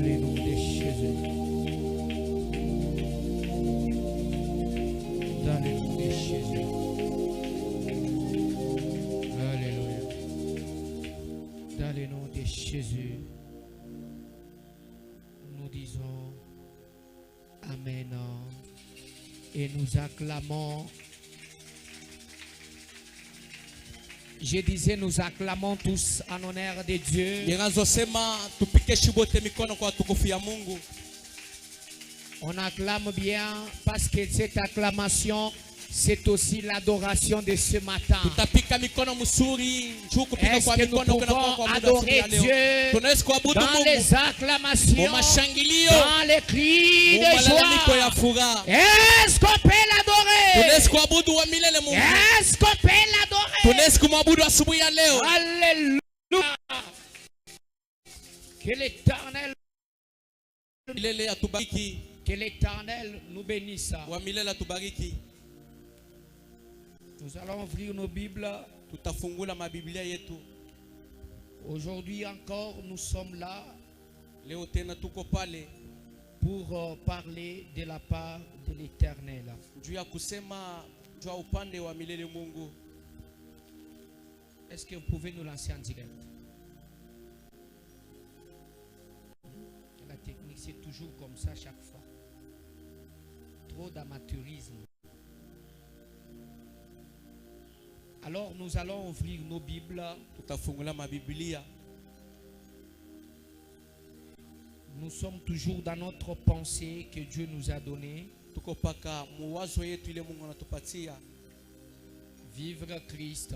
le nom de Jésus. Dans le nom de Jésus. Alléluia. Dans le nom de Jésus, nous disons Amen. Et nous acclamons. Je disais, nous acclamons tous en honneur de Dieu. On acclame bien parce que cette acclamation, c'est aussi l'adoration de ce matin. Est-ce que nous pouvons adorer Dieu dans les acclamations, dans les cris de joie? Est-ce qu'on peut l'adorer? Est-ce qu'on peut l'adorer? Alléluia. Que l'Éternel nous bénisse. Nous allons ouvrir nos Bibles. Aujourd'hui encore, nous sommes là pour parler de la part de l'Éternel. Est-ce que vous pouvez nous lancer en direct? La technique, c'est toujours comme ça chaque fois. Trop d'amateurisme. Alors nous allons ouvrir nos Bibles. Nous sommes toujours dans notre pensée que Dieu nous a donnée. Vivre Christ.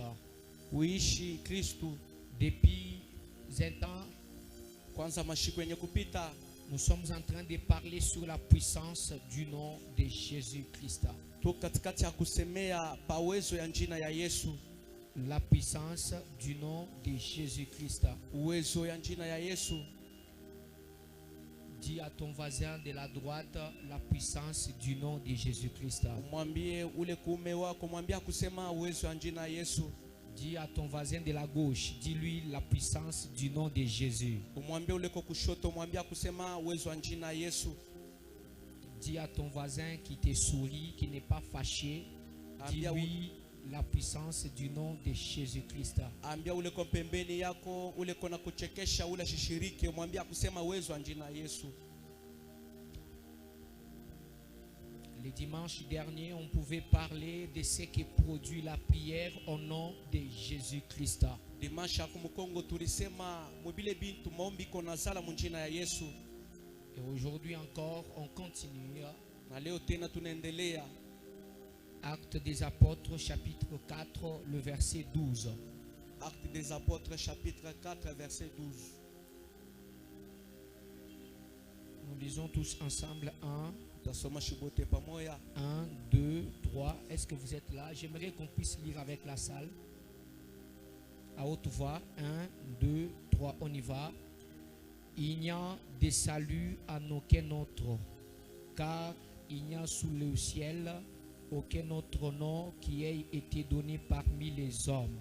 Depuis un temps, nous sommes en train de parler sur la puissance du nom de Jésus-Christ. La puissance du nom de Jésus-Christ. Dis à ton voisin de la droite la puissance du nom de Jésus-Christ. Dis à ton voisin de la gauche, dis-lui la puissance du nom de Jésus. Dis à ton voisin qui te sourit, qui n'est pas fâché, dis-lui la puissance du nom de Jésus-Christ. Le dimanche dernier, on pouvait parler de ce qui produit la prière au nom de Jésus-Christ. Et aujourd'hui encore, on continue. Actes des Apôtres, chapitre 4, le verset 12. Actes des Apôtres, chapitre 4, verset 12. Nous lisons tous ensemble 1, 2, 3. Est-ce que vous êtes là? J'aimerais qu'on puisse lire avec la salle. À haute voix. 1, 2, 3. On y va. Il n'y a de salut en aucun autre, car il n'y a sous le ciel aucun autre nom qui ait été donné parmi les hommes,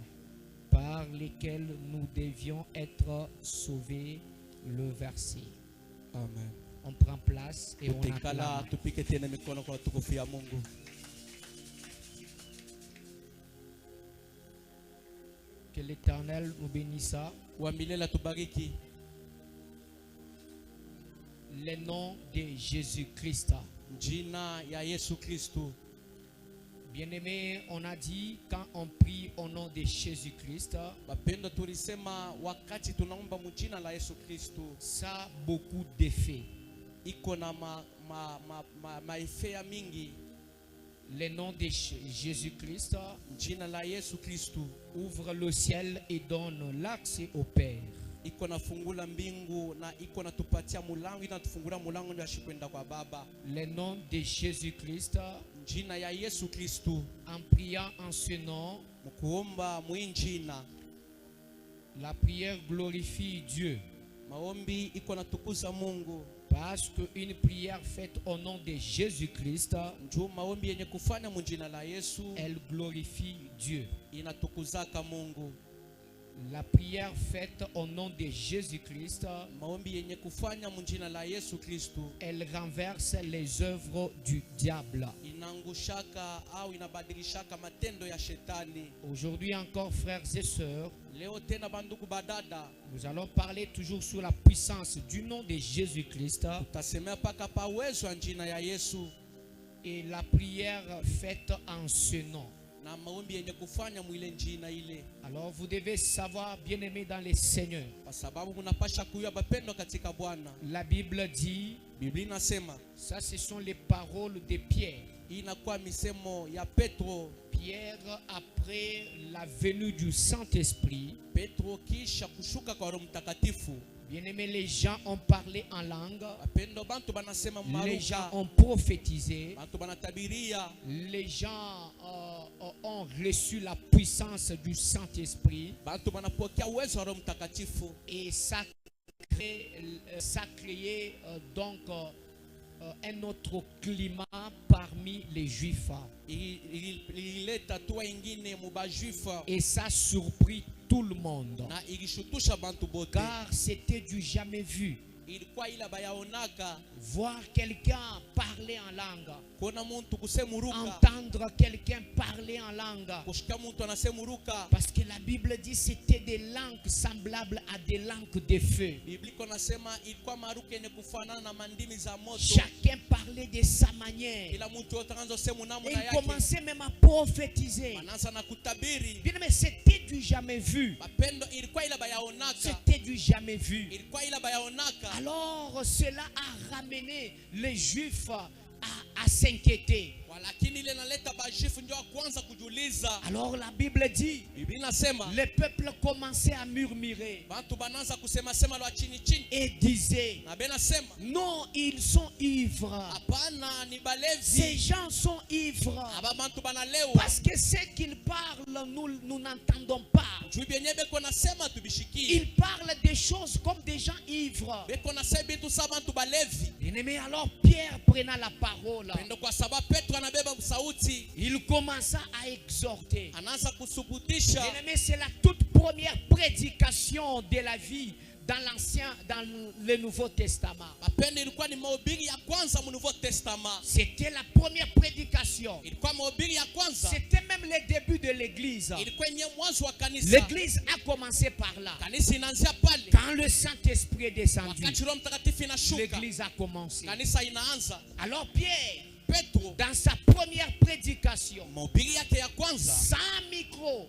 par lesquels nous devions être sauvés. Le verset. Amen. On prend place et on acclame. Que l'Éternel nous bénisse. Le nom de Jésus-Christ. Bien-aimé, on a dit quand on prie au nom de Jésus-Christ, ça a beaucoup d'effets. Le nom de Jésus-Christ ouvre le ciel et donne l'accès au Père. Le nom de Jésus-Christ, en priant en ce nom, la prière glorifie Dieu. Parce qu'une prière faite au nom de Jésus-Christ, elle glorifie Dieu. La prière faite au nom de Jésus-Christ, maombi yenye kufanya mjina la Yesu Kristo, elle renverse les œuvres du diable. inangushaka au inabadilishaka matendo ya shetani. Aujourd'hui encore, frères et sœurs, Leo tena banduku badada, nous allons parler toujours sur la puissance du nom de Jésus-Christ tasemea paka pa uwezo wa jina ya Yesu et la prière faite en ce nom. na maombi yenye kufanya mwile njina ile. Alors vous devez savoir, bien-aimés dans les Seigneurs, Kwa sababu mnapasha kujua bapendwa katika Bwana. la Bible dit, Biblia inasema ça ce sont les paroles de Pierre. hii inakuwa misemo ya Petro. Pierre, après la venue du Saint-Esprit, Petro kisha kushuka kwa Roho Mtakatifu. bien-aimés, les gens ont parlé en langue, Bapendwa bantu banasema les gens maruka. ont prophétisé, Bantu banatabiria. les gens ont reçu la puissance du Saint-Esprit Bantu banapokea uwezo wa Roho Mtakatifu. et ça créé donc un autre climat parmi les Juifs. Ilileta hatua ingine mubajuifa Et ça surprit tout le monde, na ilishutusha bantu bote. car c'était du jamais vu. Ilikuwa ila bayaonaka Voir quelqu'un parler en langue, kuona muntu kusemuruka, entendre quelqu'un parler en langue. kushika muntu anasemuruka. Parce que la Bible dit que c'était des langues semblables à des langues de feu. Biblia inasema ilikuwa maruka yenye kufanana na mandimi za moto. Chacun parlait de sa manière. Ila muntu yote anaanza sema Et namna il yake. commençait même à prophétiser. Anaanza na kutabiri. Bien, mais c'était du jamais vu. Bapendo ilikuwa ila bayaonaka. C'était du jamais vu. Ilikuwa ila bayaonaka. Alors cela a ramené les Juifs à s'inquiéter. Lakini ile naleta bajifu ndio kwanza kujuliza. Alors la Bible dit, Biblia inasema le peuple commençait à murmurer bantu banaanza kusema sema lwa chini chini. et disait, Na bena sema non, ils sont ivres. hapana ni Ces balevi. gens sont ivres. Aba bantu banalewa. Parce que ce qu'ils parlent, nous n'entendons pas. Juu benye beko nasema tubishikie. Ils parlent des choses comme des gens ivres. Beko nasema bitu sa bantu balevi. Bien-aimé, alors Pierre prenant la parole, Pendo kwa sababu Petro anabeba sauti. il commença à exhorter. Anaanza kusubutisha. Bien-aimé, c'est la toute première prédication de la vie dans le Nouveau Testament. Mapendo ilikuwa ni mahubiri ya kwanza mu Nouveau Testament. C'était la première prédication. Ilikuwa mahubiri ya kwanza. C'était même le début de l'église. Ilikuwa nye mwanzo wa kanisa. L'église a commencé par là. Kanisa inaanzia pale. Quand le Saint-Esprit est descendu, Wakati Roho Mtakatifu inashuka. l'église a commencé. Kanisa inaanza. Alors Pierre, Petro dans sa première prédication, mahubiri yake ya kwanza sans micro,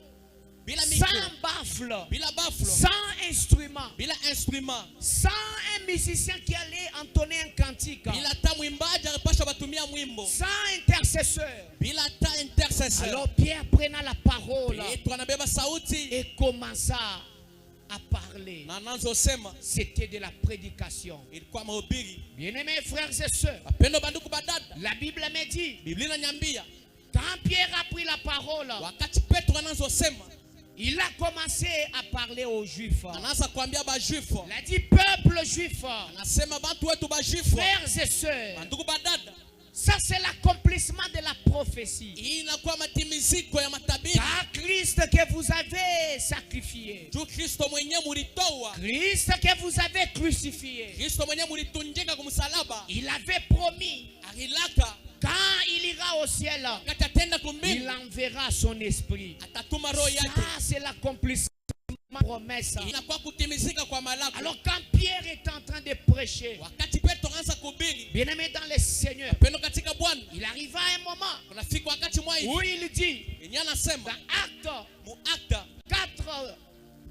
bila mikro, sans baffle, bila baflo, sans instrument, bila instrument, sans un musicien qui allait entonner un cantique, bila ta mwimbaji alipasha batumia mwimbo, sans intercesseur. bila ta intercesseur. Alors Pierre prenant la parole Petro anabeba sauti et commença à parler. na anaanza sema. C'était de la prédication. Ilikuwa mahubiri. Bien-aimés frères et sœurs, Wapendwa banduku badada, la Bible me dit, Biblia inaniambia quand Pierre a pris la parole, wakati Petro anaanza sema, il a commencé à parler aux Juifs. anaanza kuambia bajuifu. Il a dit, peuple juif, Anasema bantu wetu bajuifu, frères et sœurs, banduku badada, ça c'est l'accomplissement de la prophétie. hii inakuwa matimiziko ya matabiri. Car Christ que vous avez sacrifié, Juu Kristo mwenyewe mulitoa, Christ que vous avez crucifié, Kristo mwenyewe mulitunjika kumsalaba, il avait promis, akilaka quand il ira au ciel, wakati atenda il kumbingu enverra son esprit. atatuma roho yake. Ça c'est l'accomplissement de la promesse. Inakuwa kutimizika kwa malako. Alors quand Pierre est en train de prêcher, Wakati Petro anza kuhubiri, bien-aimé dans le Seigneur, pendo katika Bwana, il arriva à un moment unafika wakati mwa où hivi il dit, yenye anasema dans Actes mu Acte 4,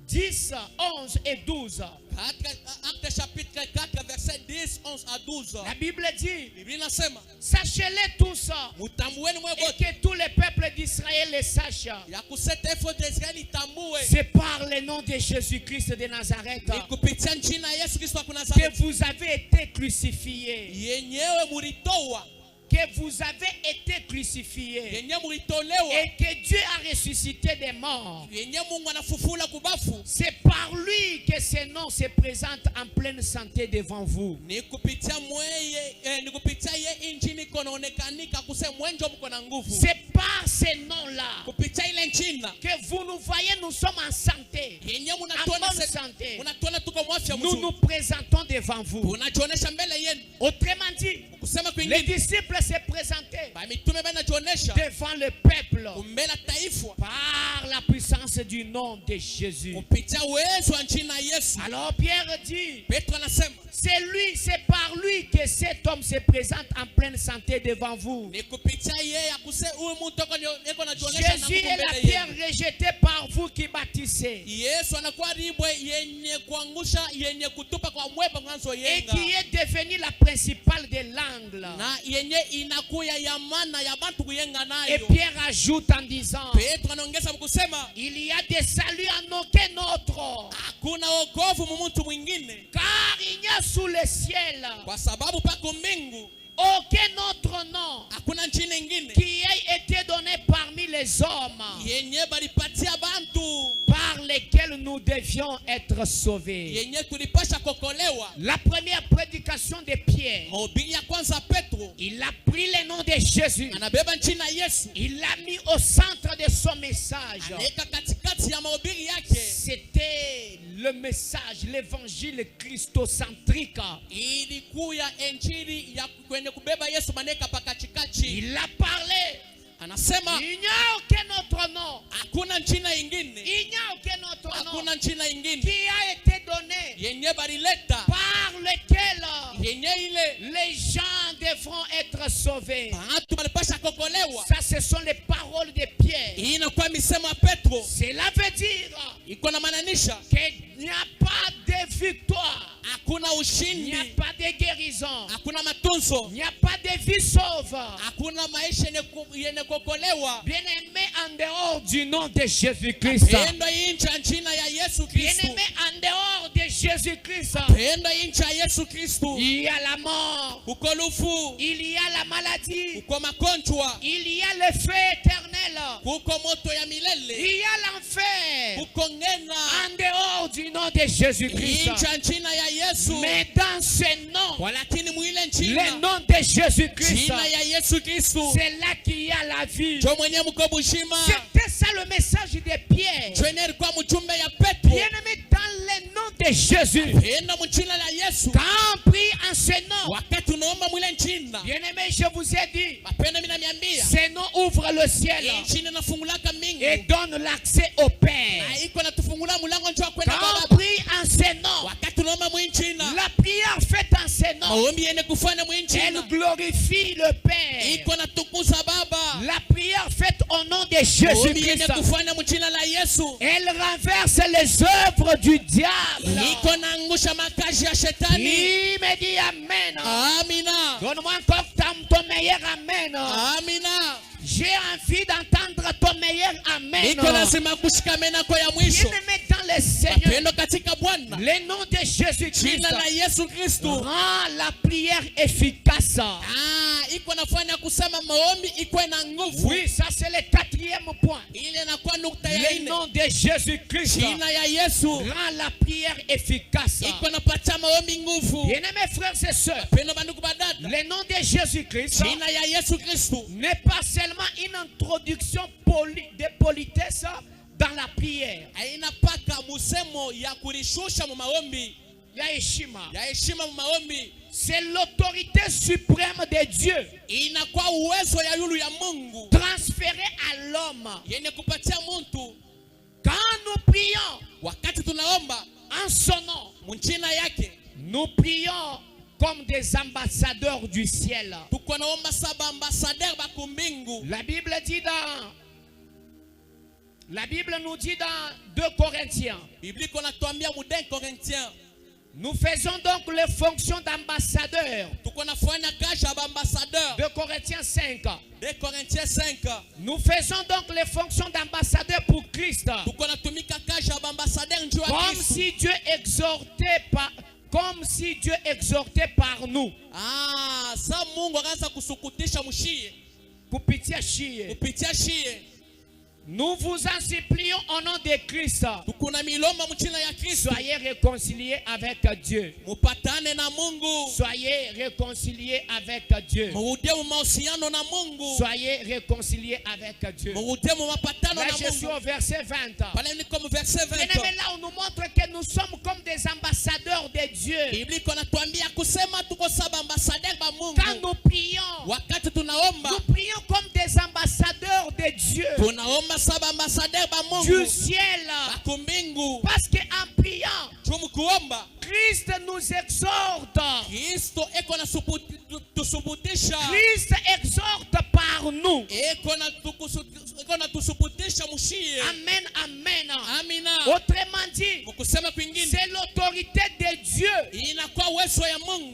10, 11 et 12, Acte chapitre 4 verset 10, 11 à 12. la Bible dit, Biblia inasema sachez-les tous mutambueni mwe et wote que tous les peuples d'Israël les sachent. ya kuseta efo de Israeli tambue C'est par le nom de Jésus-Christ de Nazareth ni kupitia jina ya Yesu Kristo wa que Nazareti vous avez été crucifiés. yenyewe mulitoa, Que vous avez été crucifiés. yenyewe mulitolewa, Et que Dieu a ressuscité des morts. yenyewe Mungu anafufula kubafu. C'est par lui que ce nom se présente en pleine santé devant vous. Ni kupitia mweye ni kupitia ye injini konaonekanika kuse mwenjo mko na nguvu. C'est par ces noms-là kupitia ile jina que vous nous voyez, nous sommes en santé, yenye en mnatuona bonne santé. mnatuona tuko mwafya Nous nous mzuri, présentons devant vous. tunajionesha mbele yenu. Autrement dit, Kusema les kwingine, disciples se présentaient mitume banajionesha devant le peuple mbele taifa par la puissance du nom de Jésus. kupitia uwezo wa jina Yesu. Alors Pierre dit, Petro anasema c'est par lui que cet homme se présente en pleine santé devant vous. ni kupitia yeye akuse huyu mtu eko najionesha na Jésus Mungu est la mbele pierre yenu. rejetée par vous qui bâtissez Yesu anakuwa ribwe yenye kuangusha yenye kutupa kwa mwepa mwanzo et yenga qui est devenue la principale de l'angle. na yenye inakuya ya maana ya bantu kuyenga Et nayo. Pierre ajoute en disant, Petro anaongeza kusema il y a des saluts en aucun autre, hakuna wokovu mu mtu mwingine, car il n'y a sous le ciel kwa sababu pako mbingu aucun autre nom hakuna jina ingine qui ait été donné parmi les hommes yenye balipatia bantu par lesquels nous devions être sauvés. yenye tulipasha kokolewa. La première prédication de Pierre, Mahubiri ya kwanza Petro il a pris le nom de Jésus, anabeba jina Yesu, il l'a mis au centre de son message. anaweka katikati ya mahubiri yake. C'était le message, l'évangile christocentrique. Ilikuya injili ya kwenye kubeba Yesu maneka pakachikachi. Il a parlé. Anasema Il n'y a aucun autre nom. hakuna jina ingine, Il n'y a aucun autre nom hakuna jina ingine qui a été donné yenye barileta par lequel yenye ile les gens devront être sauvés. bantu balipasha kokolewa. Ça, ce sont les paroles de Pierre. Hii inakuwa misemo ya Petro, Cela veut dire iko na maanisha qu'il n'y a pas de victoire, hakuna il ushindi, n'y a pas de guérison, hakuna matunzo, il n'y a pas de vie sauve. hakuna maisha yenye kokolewa. Bien-aimé, en dehors du nom de Jésus-Christ, Pendo inchi ya jina ya Yesu Kristo, bien-aimé, en dehors de Jésus-Christ, pendo inchi ya Yesu Kristo, il y a la mort, uko lufu, il y a la maladie, uko magonjwa, il y a le feu éternel, kuko moto ya milele, il y a l'enfer. kuko ngena En dehors du nom de Jésus-Christ. inchi ya jina ya Yesu. Mais dans ce nom, Walakini mwile le jina nom de Jésus-Christ, jina ya Yesu Kristo c'est là qu'il y a la vie. jo mwenye mko bushima. C'était ça le message de Pierre. Jwene ilikuwa mjumbe ya Petro. Bien-aimé, dans le nom de Jésus, Pendo mjina la Yesu. quand on prie en ce nom, Wakati unaomba mwile jina, bien-aimé, je vous ai dit, mapendo mimi namiambia, ce nom ouvre le ciel jina nafungulaka mingi. et donne l'accès au Père. Na iko natufungula mulango njoo kwenda Quand kwa on Baba. prie en ce nom, Wakati unaomba mwinjina, la prière faite en ce nom, maombi yene kufanya elle mwinjina, glorifie le Père. iko natukuza Baba. La prière faite au nom de Maombi yene Jésus-Christ, kufanya mjina la Yesu, elle renverse les œuvres du diable. iko naangusha makazi ya shetani. Il me dit Amen. Amina, Donne-moi encore ton meilleur Amen. amina. J'ai envie d'entendre ton meilleur Amen. Iko lazima kushika menako ya mwisho. Bien-aimé dans le Seigneur, Pendo katika Bwana, le nom de Jésus-Christ jina la Yesu Kristo. rend la prière efficace. Iko nafanya kusema maombi iko na nguvu. Oui, ça c'est le quatrième point. Ile inakuwa nukta ya Le nne. nom de Jésus-Christ Jina ya Yesu rend la prière efficace. iko napatia maombi nguvu. Bien-aimés frères et sœurs, Pendo bandugu badada, le nom de Jésus-Christ jina ya Yesu Kristo n'est pas seulement une introduction de politesse dans la prière. haina paka musemo ya kulishusha mu maombi, Ya heshima. ya heshima mu maombi. C'est l'autorité suprême de Dieu Inakuwa uwezo ya yulu ya Mungu transférée à l'homme. yenye kupatia muntu. Quand nous prions Wakati tunaomba en son nom, mjina yake, nous prions comme des ambassadeurs du ciel. tuko naomba saba ambassadeur ba kumbingu. La Bible nous dit dans 2 Corinthiens, Biblia iko natuambia mu 2 Corinthiens, nous faisons donc les fonctions d'ambassadeurs. tuko nafanya kazi ya ambassadeur. 2 Corinthiens 5. 2 Corinthiens 5, Nous faisons donc les fonctions d'ambassadeurs pour Christ. tuko natumika kazi ya ambassadeur njoo wa Comme Kristo. si Dieu exhortait par nous. Sa Mungu akaanza kusukutisha mshie Kupitia shie. kupitia shie. Nous vous en supplions au nom de Christ. Tukuna milomba mchina ya Kristo. Soyez réconciliés avec Dieu. Mupatane na Mungu. Soyez réconciliés avec Dieu. Murudie mu mahusiano na Mungu. Soyez réconciliés avec Dieu. Murudie mu mapatano Là, na je suis Mungu. au verset 20. Pale ni comme verset 20. Bien-aimé, là, on nous montre que nous sommes comme des ambassadeurs de Dieu. Biblia iko natuambia kusema tuko saba ambassadeur ba Mungu. Quand nous prions, Wakati tunaomba, nous prions comme des ambassadeurs de Dieu. tunaomba saba ambassadeur ba Mungu. Du ciel. Bakumbingu. Parce qu'en priant, Tumukuomba. Christ nous exhorte. Kristo eko na tusubutisha. Christ exhorte par nous. Eko na tusubutisha mushie. Amen, amen. Amina. Autrement dit, Mukusema kwingine. c'est l'autorité de Dieu Inakuwa uwezo ya Mungu.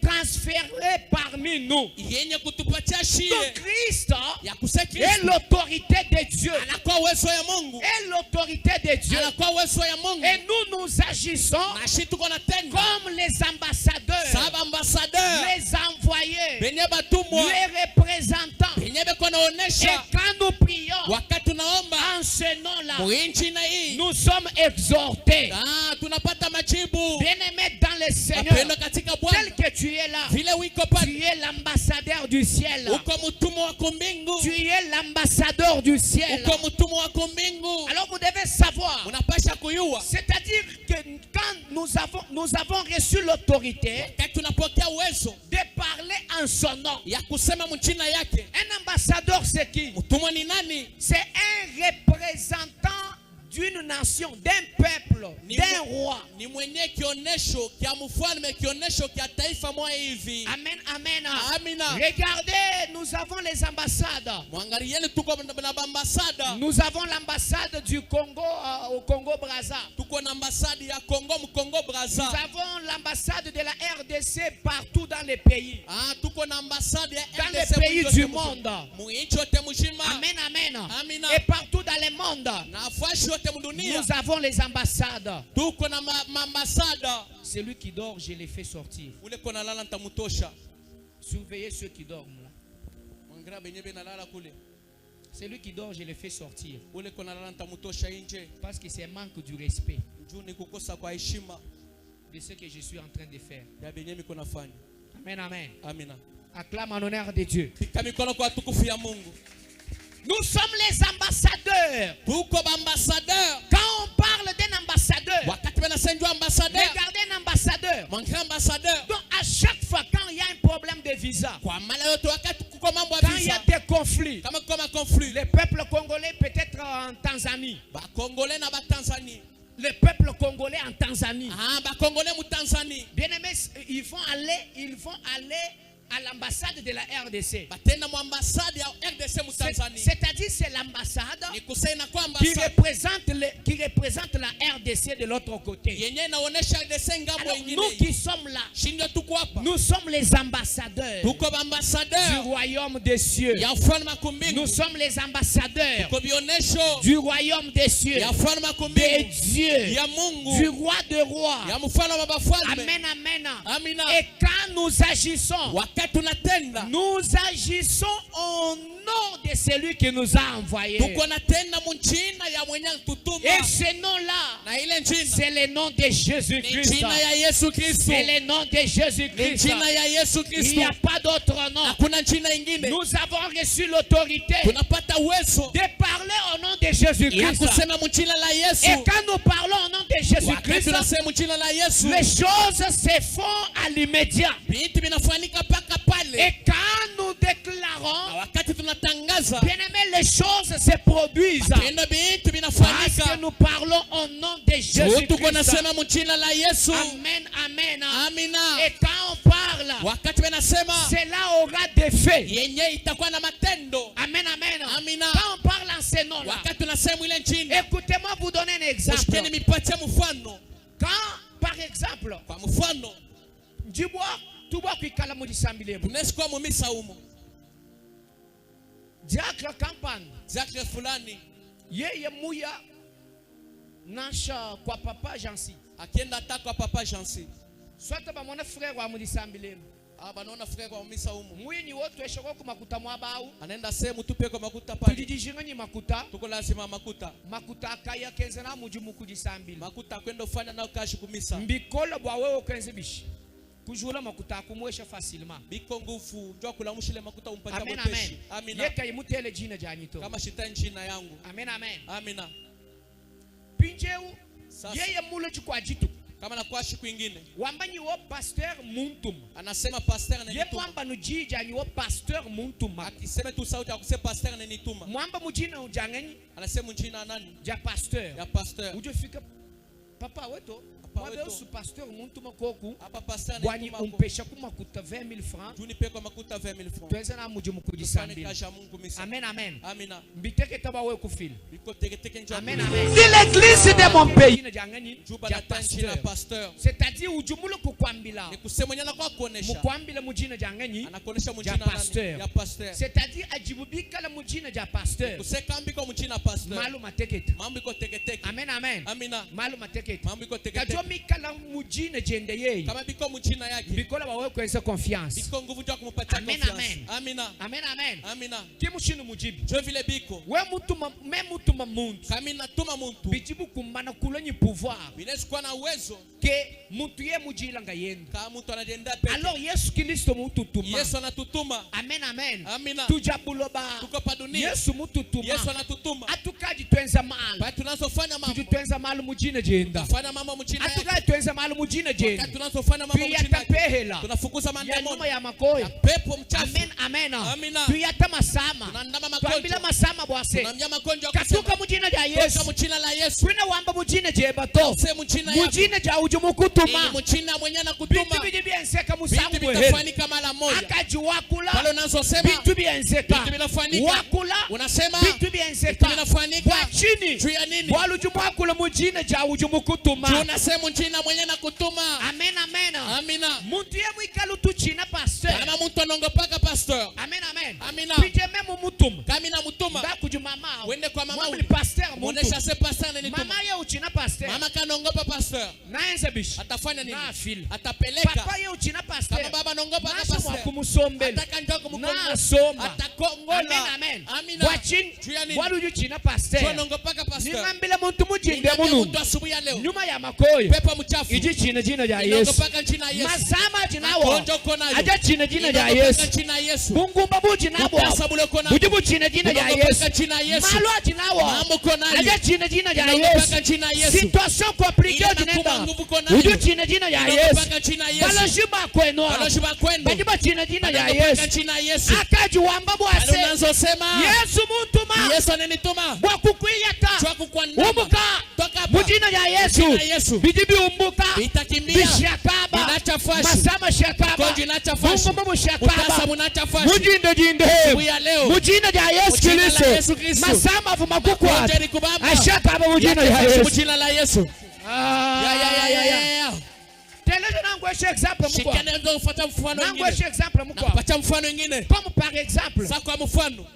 transférée parmi nous. Yenye kutupatia shie. Donc Christ Ya kuse est Kristo. l'autorité de Dieu. Anakuwa uwezo ya Mungu. Est l'autorité de Dieu. Anakuwa uwezo ya Mungu. Et nous agissons Na shi tuko na tenda. comme les ambassadeurs, Saba ambassadeur. les envoyés, Benye batumwa. les représentants. Benye beko Et naonesha. quand nous prions Wakati tunaomba. en ce nom-là, Muinchi na hii. nous sommes exhortés. Tunapata majibu. Bien-aimés dans le Seigneur, Mapendo katika tel Bwana. que tu es là, Vile wiko tu pale. es l'ambassadeur du ciel. Uko mtumwa wa kumbingu. Tu es l'ambassadeur du ciel. Uko mtumwa wa kumbingu. Alors vous devez savoir, Unapasha kuyua. c'est-à-dire que quand nous avons reçu l'autorité Wakati tunapokea uwezo de parler en son nom. ya kusema mchina yake. Un ambassadeur, c'est qui? Mtumwa ni nani? C'est un représentant d'une nation, d'un peuple, d'un roi. Ni mwenye kionesho kia mfalme, kionesho kia taifa moja hivi. Amen, amen. Amina. Regardez, nous avons les ambassades. Mwangalieni tuko na ambasada. Nous avons l'ambassade du Congo au Congo-Brazza. Tuko na ambasadi ya Kongo, Mkongo Nous Brazza. avons l'ambassade de la RDC partout dans les pays. Tuko na ambasadi ya Dans les RDC pays du monde. Muinchi yote mshima. Amen, amen. Amina. Et partout dans le monde, Na fashi yote mdunia. nous avons les ambassades. Tuko na ambasada. Celui qui dort, je l'ai fait sortir. Ule kona lala ntamutosha. Surveillez ceux qui dorment là. Mwangra benye bena lala kule. Celui qui dort, je l'ai fait sortir. Ule kona lala ntamutosha nje. Parce que c'est manque du respect Juu ni kukosa kwa heshima de ce que je suis en train de faire. ya benye miko nafanya. Amen, amen. Amina. Acclame en honneur de Dieu. Pika mikono kwa tukufu ya Mungu. Nous sommes les ambassadeurs. Tuko ambassadeur. Quand on parle d'un ambassadeur, Wakati bena senjwa ambassadeur. regardez un ambassadeur. Mwangra ambassadeur. Donc à chaque fois quand il y a un problème de visa, Kwa mala yote wakati kuko mambo ya quand il y a visa. des conflits, Kama kuko conflit. le peuple congolais peut-être en Tanzanie, Ba Congolais na ba Tanzanie. le peuple congolais en Tanzanie, Ba Congolais mu Tanzanie. bien aimés, ils vont aller à l'ambassade de la RDC. Batenda mu ambassade ya RDC mu Tanzanie. C'est-à-dire c'est l'ambassade Ni kusema kwa qui ambassade. représente la RDC de l'autre côté. Yenye naonesha RDC ngambo Alors, nyingine. nous qui sommes là, Shindo tuko hapa. nous sommes les ambassadeurs Tuko du ambassadeur royaume des cieux. ya ufalme kumbingu. Nous sommes les ambassadeurs Tuko bionesho du royaume des cieux, ya ufalme de kumbingu. Dieu, Ya Mungu. du roi de rois. Ya mfalme wa bafalme. Amen, amen. Amina. Et quand nous agissons, Wakati tunatenda. nous agissons au nom de celui qui nous a envoyés. Tuko natenda mchina ya mwenye tutuma. Et ce nom-là, Na ile njina. c'est le nom de Ni Jésus-Christ. jina ya Yesu Kristo. C'est le nom de Ni Jésus-Christ. jina ya Yesu Il Kristo. n'y a pas d'autre nom. Hakuna jina ingine. Nous avons reçu l'autorité Tunapata uwezo de parler au nom de ya Jésus-Christ. kusema mchina la Yesu. Et quand nous parlons au nom de Wakati Jésus-Christ, tunasema mchina la Yesu. les choses se font à l'immédiat. Vitu vinafanyika paka pale. Et quand nous Na déclarons, wakati tunatangaza. bien aimé, les choses se produisent. Tendo vitu Parce vinafanyika. que nous parlons au nom de Tuko Jésus-Christ. nasema mchina la Yesu. Amen, amen. Amina. Et quand on parle, Wakati wanasema cela aura des faits. yenye itakuwa na matendo. Amen, amen. Amina. Quand on parle en ce nom-là, Wakati tunasema ile njini. écoutez-moi vous donner un exemple. Ushikeni mipatie mfano. Quand, par exemple, Kwa mfano, tubwa kwikala mu lisambilemo, tunaweza kuwa mumisa humo. diacre campagne Zakre fulani yeye muya nasha kwa papa Jansi, akienda hata kwa papa Jansi. soit bamona frère wa mu lisambilemo, Banaona frère wa misa humu. Mwini wote eshoko ku makuta mwabau. Anaenda sehemu tupe kwa makuta pale. Tujijinga ni makuta. Tuko lazima makuta. Makuta akaya kenze na mujimu kujisambili. Makuta kwenda ufanya nao kashi kumisa. Mbikola bwa wewe kenze bishi. Kujula makuta akumwesha facilement. Biko nguvu njoo kulamushile makuta umpatia amen, mpeshi. Amina. Yeka imutele jina janito. Kama shetani jina yangu. Amen amen. Amina. Pinjeu yeye mule chukwa jitu. Kama na kwashi kwingine. Wambanyi wo pasteur muntum. Anasema pasteur na nituma. Ye mwamba nujija ni wo pasteur muntum. Akisema tu sauti akuse pasteur na nituma. Mwamba mujina ujangeni. Anasema mujina nani? Ja pasteur. Ya pasteur. Ujo fika papa weto. Mwabe usu pasteur muntuma koku. Apa pasteur na nituma. Wani umpesha kumakuta 20,000 francs. Juni pe kwa makuta 20,000 francs. Tuweza na mujimu kujisambili. Amen amen. Amina. Mbiteke taba we kufili. Biko teke njoo. Amen amen. Si l'église de mon pays. Ja pasteur. C'est-à-dire ujumulu kukwambila. Ni kusema nyana kwa kuonesha. Mukwambila mujina janganyi. Anakuonesha mujina nani? Ya pasteur. C'est-à-dire ajibubika la mujina ja pasteur. Kuseka mbiko mujina pasteur. Malu matekete. Mambo iko teke. Amen amen. Amina. Malu matekete. Mambo iko teke. Kajo mikala mujina jende yeye. Kama biko mujina yake. Bikola bawe kweza confiance. Biko nguvu njoo kumupatia confiance. Amen. Amina. Amen amen. Amina. Kimushinu mujibu. Je vile biko. We mutuma me mutuma muntu. Kama natuma muntu. Bijibu kumbana kulenyi pouvoir. Binaweza kuwa na uwezo. Ke muntu ye mujila nga yenda. Kama mtu anajenda peke. Alors Yesu Kristo mututuma. Yesu anatutuma. Amen amen. Amina. Tujabuloba. Tuko pa dunia. Yesu mututuma. Yesu anatutuma. Atukaji twenza mahali. Basi tunazofanya mambo. Tujitwenza mahali mujine jenda. Tunafanya mambo mujina yake. Atukaji twenza mahali mujine jenda. Wakati tunazofanya mambo mujina yake. Tuyatapehela. Tunafukuza mandemoni. Ya nyuma ya makoya. Pepo mchafu. Amen amen. Amina. Tuyata masama. Tunandama makonjo. Tuambila masama bwase. Tunamnya makonjo. Katuka mujina ja Yesu. Toka mujina la Yesu. Kwina wamba mujine je bato. Se mujina yako. Mujine ja ujumukutuma. Mujina mwenye na kutuma. Bitu bidi bienseka musamu wehe. Bitu bitafanyika mara moja. Akaji wakula. Pale unazosema. Bitu bienseka. Bitu binafanyika. Wakula. Unasema. Bitu bienseka. Bitu binafanyika. Kwa chini. Juu ya nini? Walujumwakula mujine ja ujumukutuma. Unasema mujina mwenye na kutuma. Amen amen. Amina. Muntu ye mwikalu tuchina pasteur. Kama mtu anongopaka pasteur. Amen amen. Amina. Pije memu mutuma. Kama na mutuma. Nda kujumama. Wende kwa mama. Mwambili pasteur mutuma. Muonesha se pasteur ni nituma. Mama ye uchina pasteur. Mama kanongopa pasteur. Naenza bishi. Atafanya nini? Na afili. Atapeleka. Papa ye uchina pasteur. Kama baba nongopa na pasteur. pasteur. Kumusombele. Ataka njoko mukongola. Na soma. Atakongola. Amen amen. Amina. Wachini. Walu uchina pasteur. Tunongopaka pasteur. Nimambile muntu mujinde munu. Mtu asubuhi ya leo. Nyuma ya makoyo. Pepo mchafu. Iji china jina ja Yesu. Nongopaka jina Yesu. Masama jinawo. Aja china jina ja Yesu. Yesu. Bungumba buji nabo. Bujibu china jina ja Yesu. Malo jinawo. Aja china jina ja Yesu. Situation compliquée jinenda. Uju china jina ja Yesu. Baloshima kwenu. Bajiba china jina ja Yesu. Akaji wamba bwase. Yesu mutuma. Yesu ananituma. Bwakukwiyata. Umuka. Mujina ja Yesu. Bijibi umbuka. Bishakaba. Masama shakaba. Bungumba bushakaba. Mujinde jinde. Mujina ja Yesu Kristo. Masama vuma kukwa. Ashakaba mujina ja Yesu. Mujina la Yesu. Ya. Teleza nangweshe example mukwa. Shikane ndo ufuata mfano mwingine. Nangweshe example mukwa. Nakupatia mfano mwingine. Comme par exemple. Sasa kwa mfano.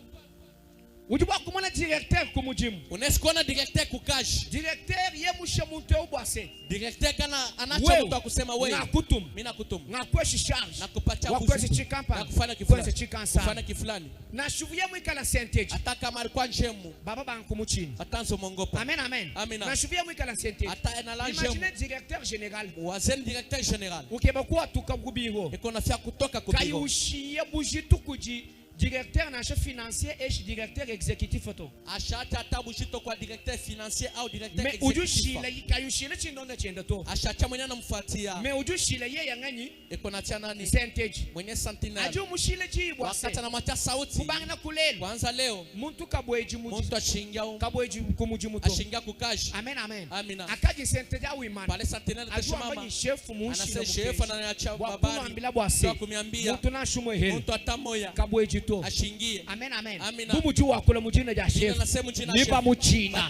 Ujibwa kumona directeur kumujimu. Unaweza kuona directeur kukashi. Directeur ye musha muntu ubwase. Directeur kana anacha mtu akusema wewe. Nakutum. Mimi nakutum. Ngakweshi charge. Nakupatia wakwezi chikampa. Nakufanya kifulani. Kufanya kifulani. Na shuvuye mwikala senteji. Hata kama alikuwa njemu. Baba bankumuchini. Atanzo mongopa. Amen amen. Amina. Na shuvuye mwikala senteji. Hata na la njemu. Imagine directeur général. Wazen directeur général. Ukeba tukabubiro. Eko nafia kutoka kubiro. Kayushie bujitu kuji. Directeur na chef financier et directeur exécutif photo. Ashata tabushito kwa directeur financier au directeur exécutif. Mais ujushile kayushile chindonda chenda to. Ashacha mwenye anamfuatia. Mais ujushile ye yanganyi eko natia nani? Percentage. Mwenye centenaire. Aju mushile jibwa. Wakati anamwacha sauti. Kubanga kulelo. Kwanza leo. Muntu kabweji muji. Muntu ashingia. Kabweji kumuji muto. Ashingia kukaji. Amen amen. Amina. Akaji centenaire au imani. Pale centenaire teshimama. Aju chef munshi. Anase chef ananiacha babani. Ambila bwase. Kumiambia. Muntu na shumwe heli. Muntu atamoya. Kabweji to. Ashingie. Amen amen. Amina. Bumuju wakule mujina ja chef. Niba muchina.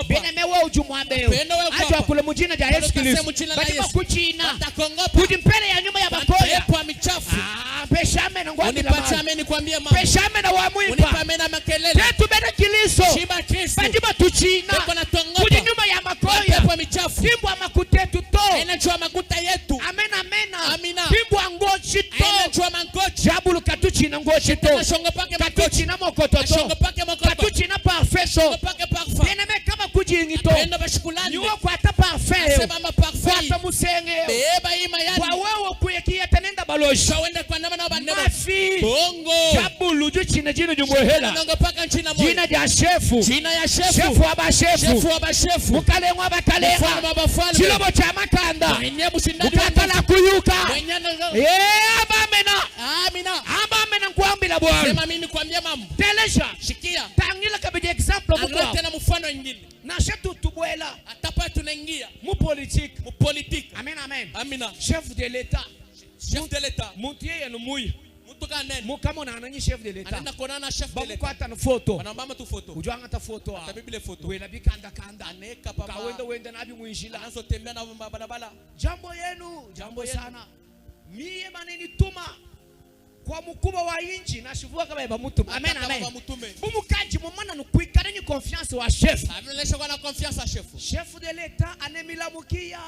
Bene mewe ujumwambeo. Ajo wakule mujina ja Yesu Kristo. Badiba kuchina. Kujimpele ya nyuma ya makoya. Pepo michafu. Peshame na ngwambila mama. Unipatia nikuambie mama. Peshame na wamuipa. Unipame na makelele. Tetu bene kiliso. Shiba Kristo. Badiba tuchina. Pepo na tongopa. Kuji nyuma ya makoya. Pepo michafu. Timbwa makutetu to. Enechua makuta yetu. Amen amen. Amina. Timbwa ngochi to. Enechua chito. Katuchi na mokototo. Katuchi na parfait. Bien-aimé kama kujingito. Niwo kwata parfait. Kwata musenge. Kwa wewe kuyekia tenenda baloshi. Mafi. Jabulu juchina jino jumwehela. Jina ja shefu. Shefu abashefu. Mukalenga bakalenga. Chilobo cha makanda. Mukatala kuyuka. Abamena nkwambila bwana. Sema mimi nikwambia mambo. Telesha. Shikia. Tangila kabidi example kwa. Angalia tena mfano mwingine. Na shetu tubwela. Atapa tunaingia. Mu politique. Amen. Amina. Chef de l'État. Muntu yeye no muyi. Muntu kanene. Mukamo na ananyi chef de l'État. Anaenda kuonana chef de l'État. Bamukwata no photo. Banambama tu photo. Ujwanga ta photo. Atabibile photo. Wela bikanda kanda. Aneka papa. Kawenda nabi muinjila. Anazotembea na barabara. Jambo sana. Miye maneni tuma. Kwa mkubwa wa inchi na shivua kama eba mutuma. Amen. Bumukaji mumana nukuikana ni confiance wa chef. Amelesha kwa na confiance wa chef. Chef de l'État anemilamukia.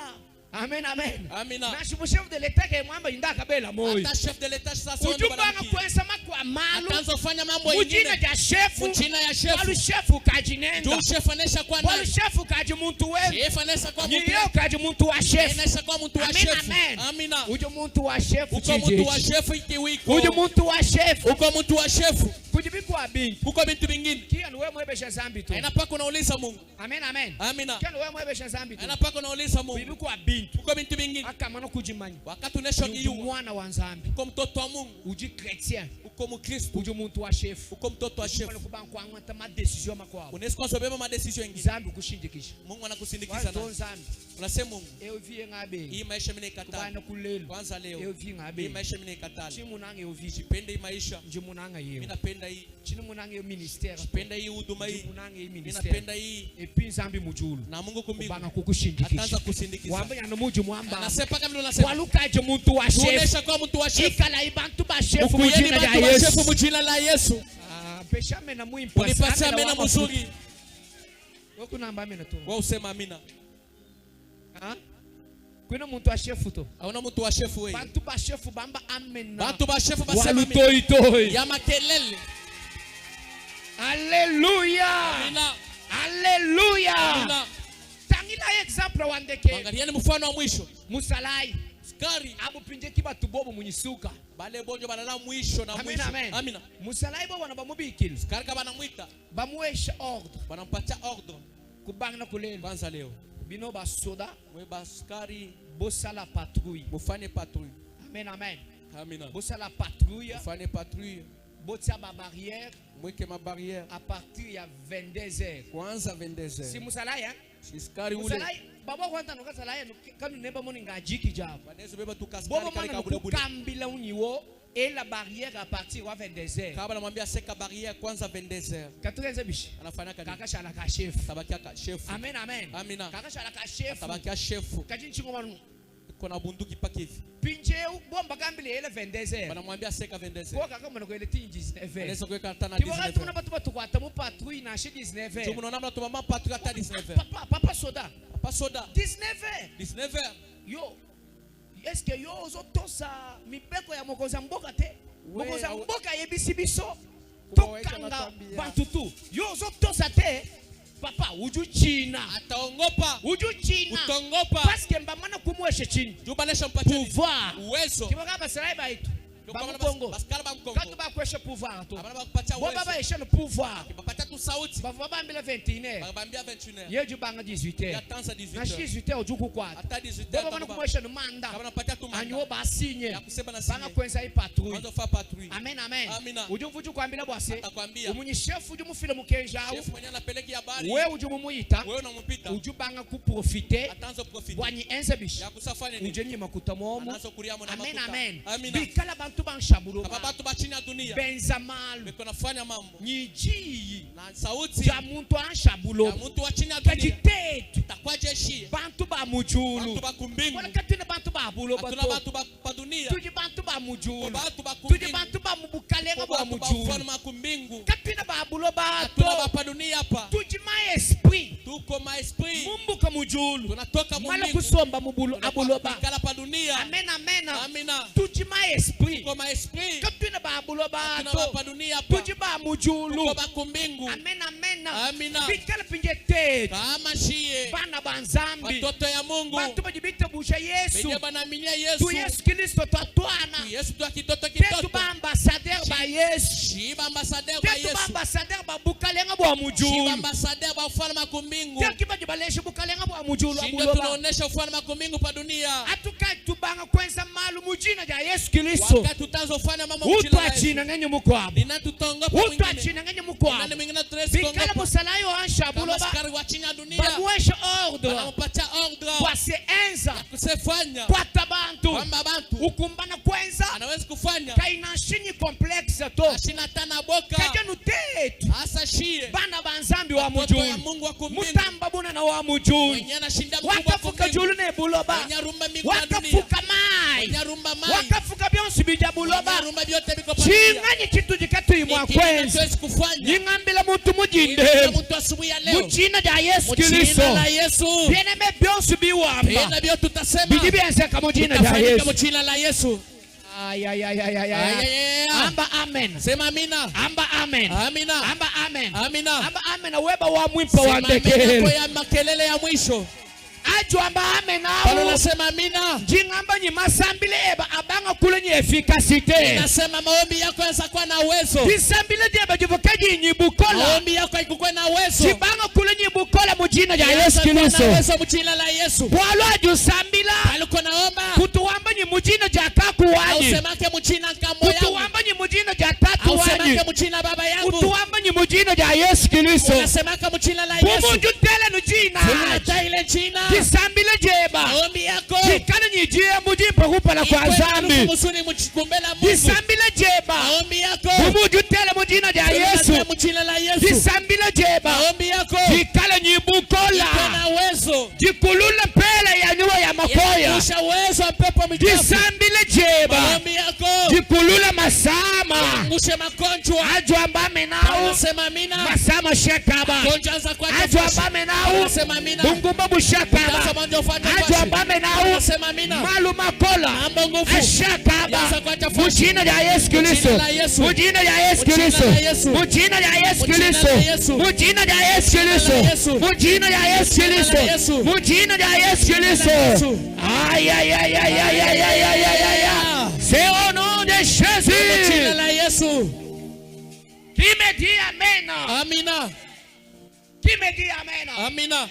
Amen. Amina. Na chef de l'État ke mwamba indaka bela moyo. Hata chef de l'État sasa ujumba ngakwensa makwa malu. Atanzo fanya mambo yengine. Mujina ya chef. Mujina ya chef. Walu chef kajinenda. Ndio chef anesha kwa nani? Walu chef kaji muntu wewe. Chef anesha kwa muntu. Niyo kaji muntu wa chef. Anesha kwa muntu wa chef. Amina. Ujo muntu wa chef. Uko muntu wa chef ikiwiko. Ujo muntu wa chef. Uko muntu wa chef. Kujibiku wa bintu. Uko bintu bingine. Kia ni wewe mwebesha zambi tu. Inapaka unauliza Mungu. Amen. Amina. Kia ni wewe mwebesha zambi tu. Inapaka unauliza Mungu. Kujibiku wa bintu. Uko bintu bingine. Akamano kujimanya. Wakati unesho kiyu. Mwana wa nzambi. Uko mtoto wa Mungu. Uji chrétien. Uko mkristo. Ujo muntu wa chef. Uko mtoto wa chef. Ma decision makwao. Unesiko sobeba ma decision nyingine. Zambi kushindikisha. Mungu anakusindikiza na. Unasema Mungu. Evie ngabe. Hii maisha mimi nikataa. Kwanza leo. Evie ngabe. Hii maisha mimi nikataa. Chimu nange evie. Sipende hii maisha. Njimu nanga hiyo. Mimi napenda hii. Chimu nange ministère. Sipenda hii huduma hii. Njimu nange hii ministère. Mimi napenda hii. Epi zambi mujulu. Na Mungu kumbingu. Banga kukushindikisha. Ataanza kusindikiza. Wamba ya muju mwamba. Anasema kama vile unasema. Walukaje muntu wa chef. Tuonesha kwa mtu wa chef. Ikala ibantu ba chef mujina la Yesu. Chef mujina la Yesu. Pesha mena muimpo. Unipasa mena mzuri. Wako namba mena tu. Wao usema amina. Kuna muntu wa chef to. Hauna muntu wa chef wewe. Bantu ba chef bamba amena. Bantu ba chef basema amina. Walutoi. Ya makelele. Haleluya. Amina. Haleluya. Amina. Tangila example wandeke. Angalieni mfano wa mwisho. Musalai. Skari. Abu pinje kiba tubobo munyisuka. Bale bonjo banala mwisho na mwisho. Amina. Musalai bo wana bamubikili. Skari ka banamwita. Bamuesha ordre. Banampatia ordre. Kubanga na kulelo. Kwanza leo. Bino ba soda. We baskari. Bosala patrouille. Bufanye patrouille. Amen. Amina. Bosala patrouille. Bufanye patrouille. Botia ba barrière. Mweke ma barrière. À partir ya 22h. Kwanza 22h. Si musalai Siskari ule. Musalai baba kwanta no kasalai kanu nemba moni ngajiki jabo. Banezo beba tukaskari kale kabula bula. Kambila uniwo et la barrière à partir wa 22h. Kaba namwambia seka barrière kwanza 22h. Katuenze bishi. Anafanya kadi. Kaka shala ka chef. Tabakia ka chef. Amen. Amina. Kaka shala ka chef. Tabakia chef. Kajinchi ngomanu. Kona bunduki pakivi. Pinje bomba kambile ele 22h. Banamwambia seka 22h. Kwa kaka mwana kwele 19h. Anaweza kuweka tana 19h. Kiboga tuna batu tukwata mu patrouille na shi 19h. Tumu naona mtu mama patrouille hata 19h. Papa soda. Papa soda. 19h. Yo. Est-ce que yo ozotosa mibeko ya mokoza mboka te? Mokoza mboka yebisi biso. Tokanga bantutu. Yo ozotosa te. Papa, uju China. Ataongopa. Uju China. Utongopa. Parce que mbamana kumweshe chini. Jubanesha mpatia. Pouvoir. Uwezo. Kiboga basarai baitu. Bamukongo. Baskala bamukongo. Katu ba kweshe pouvoir to. Abana bakupatia uwezo. Baba eshe le pouvoir. Bapatia tu sauti. Bava bambila 21h. Babambia 21h. Yeju banga 18h. Ya tanza 18h. Na 18h ojuku kwata. Ata 18h. Baba bana kumweshe no manda. Kabana patia tu manda. Anyo ba sinye. Ya kusema na sinye. Banga kwenza ipatrouille. Mwanzo fa patrouille. Amen. Amina. Ujuvuju kwambila bwase. Atakwambia. Umunyi chef uju mufile mukenja au. Chef mwenye anapeleki habari. Wewe uju mumuita. Wewe unampita. Uju banga kuprofiter. Atanzo profiter. Wanyi enze bishi. Ya kusafanya nini? Ujenye makuta momo. Anazo kuriamo na makuta. Amen. Amina. Bikala bantu banshabulo. Kama batu ba chini ya dunia. Benzamalu. Beko nafanya mambo. Nyiji. Na sauti. Ya muntu anshabulo. Ya muntu wa chini ya dunia. Kajitetu. Takwa jeshi. Bantu ba mujulu. Bantu ba kumbingu. Wala katine bantu ba bulo bato. Atuna bantu ba dunia. Tuji bantu ba mujulu. Bantu ba kumbingu. Tuji bantu ba mubukalenga ba mujulu. Bantu ba kumbingu. Katine ba bulo bato. Atuna ba pa dunia hapa. Tuji ma esprit. Tuko ma esprit. Mumbu ka mujulu. Tunatoka mumbingu. Mala kusomba mubulo abulo ba. Kala pa dunia. Amen. Amina. Tuji ma esprit. Tuko ma esprit. Katine ba bulo Tuna bato hapa dunia hapa. tujiba mujulu Tuko bakumbingu. amen amen Amina. bikala pinje tetu Kama shie. bana banzambi Watoto ya Mungu. bantu bajibita busha Yesu Benye banaminia tu Yesu. Yesu Kristo tatwana Yesu tu kitoto tetu kitoto. ba ambassadeur ba Yesu Shiba ambassadeur ba tetu ba Yesu. ambassadeur ba bukalenga bwa Shiba mujulu ambassadeur ba ufalme wa kumbingu. tetu ba jibalesha bukalenga bwa mujulu Shindo abuloba tunaonesha ufalme wa kumbingu pa dunia. atuka tubanga kwenza malu mujina ja Yesu Kristo Wakati tutaanza ufanya mambo utu mchila la Yesu. achina ngenye mukwabo Ninatutongopa utu mwingine. achina ngenye mukwabo Nani mwingine bikala tunasikongopa. busalayo ansha Kama buloba askari wa chini ya dunia. bamuesha ordre Wanampatia ordre. kwa seenza Kusefanya. kwa tabantu Kwamba abantu. ukumbana kwenza Anawezi kufanya. kainashinyi complexe to Ashina tana boka. kajanu tetu Asa shie. bana banzambi wa Watoto ya mujulu Mungu wa kumbingu. mutamba buna na wa mujulu Mwenye anashinda mkubwa wa wakafuka kumbingu. julu ne buloba Mwenye rumba mingu na dunia. wakafuka mai Mwenye rumba mai. wakafuka byonsi bija buloba Mwenye rumba vyote viko pamoja. chinganye chitu jikatuyimwa kwenza Hatuwezi kufanya. nyingambila mutu mujinde Mtu asubuhi ya leo. muchina ja Yesu Mchina Kristo la Yesu. bieneme byonsi biwamba Tena vyo tutasema. biji byenseka mujina ja Tutafanyika Yesu mchina la Yesu. amba amen Sema amina. amba amen Amina. amba amen Amina. amba amen weba wa mwimpa wa Sema amina ndekele kwa ya makelele ya mwisho. ajo amba amen Paulo awo anasema amina. jingamba nyimasambile eba abanga kulenye efikasite Nasema maombi yako yanaweza kuwa na uwezo. disambile jeba jivokaji nyibukola Maombi yako haikuwa na uwezo. jibanga kulenye bukola mujina ja Yesu Yanaweza kuwa na Kristo uwezo mchina la Yesu. bwalo ajusambila Alikuwa naomba. kutuwamba nyi mujina ja kakuwanyi Usemake mchina nkambo yangu. kutuwamba nyi mujina ja tatu wanyi Usemake mchina baba yangu. kutuwamba nyi mujina ja Yesu Kristo Unasemaka mchina la Yesu. bumunju tele nujina Unata ile china. disambile jeba Maombi yako. jikana nyijie mujimpa kupala kwa zambi Musuni mchikumbela Mungu. disambile jeba Maombi yako. bumunju tele mujina ja Yesu Mchina la Yesu. disambile jeba Maombi yako. jikala nyibukola Iko na uwezo. jikulula pele ya nyua ya makoya Kusha uwezo wa pepo michafu. disambile jeba Maombi yako. jikulula masama Ngushe magonjwa. ajo ambame nao Anasema amina. masama shekaba Magonjwa anza kwa ajo ambame nao Anasema amina. bungumba bushakaba Anasema ndio fanya ajo basi. ambame nao Anasema amina. malu makola Mambo nguvu. ashakaba Anza kwa tafasi. mujina ja Yesu Kristo Mujina la Yesu. mujina ja Yesu Mujina Kristo la Yesu. mujina ja Yesu Mujina Kristo la Yesu. mujina ja Yesu Kristo Yesu. mujina ja Yesu Kristo Yesu. mujina ja Yesu Kristo Yesu. aïe aïe aïe aïe aïe aïe aïe aïe aïe aïe c'est au nom de Mchina Jésus la Yesu. qui me dit amen Amina. qui me dit amen Amina.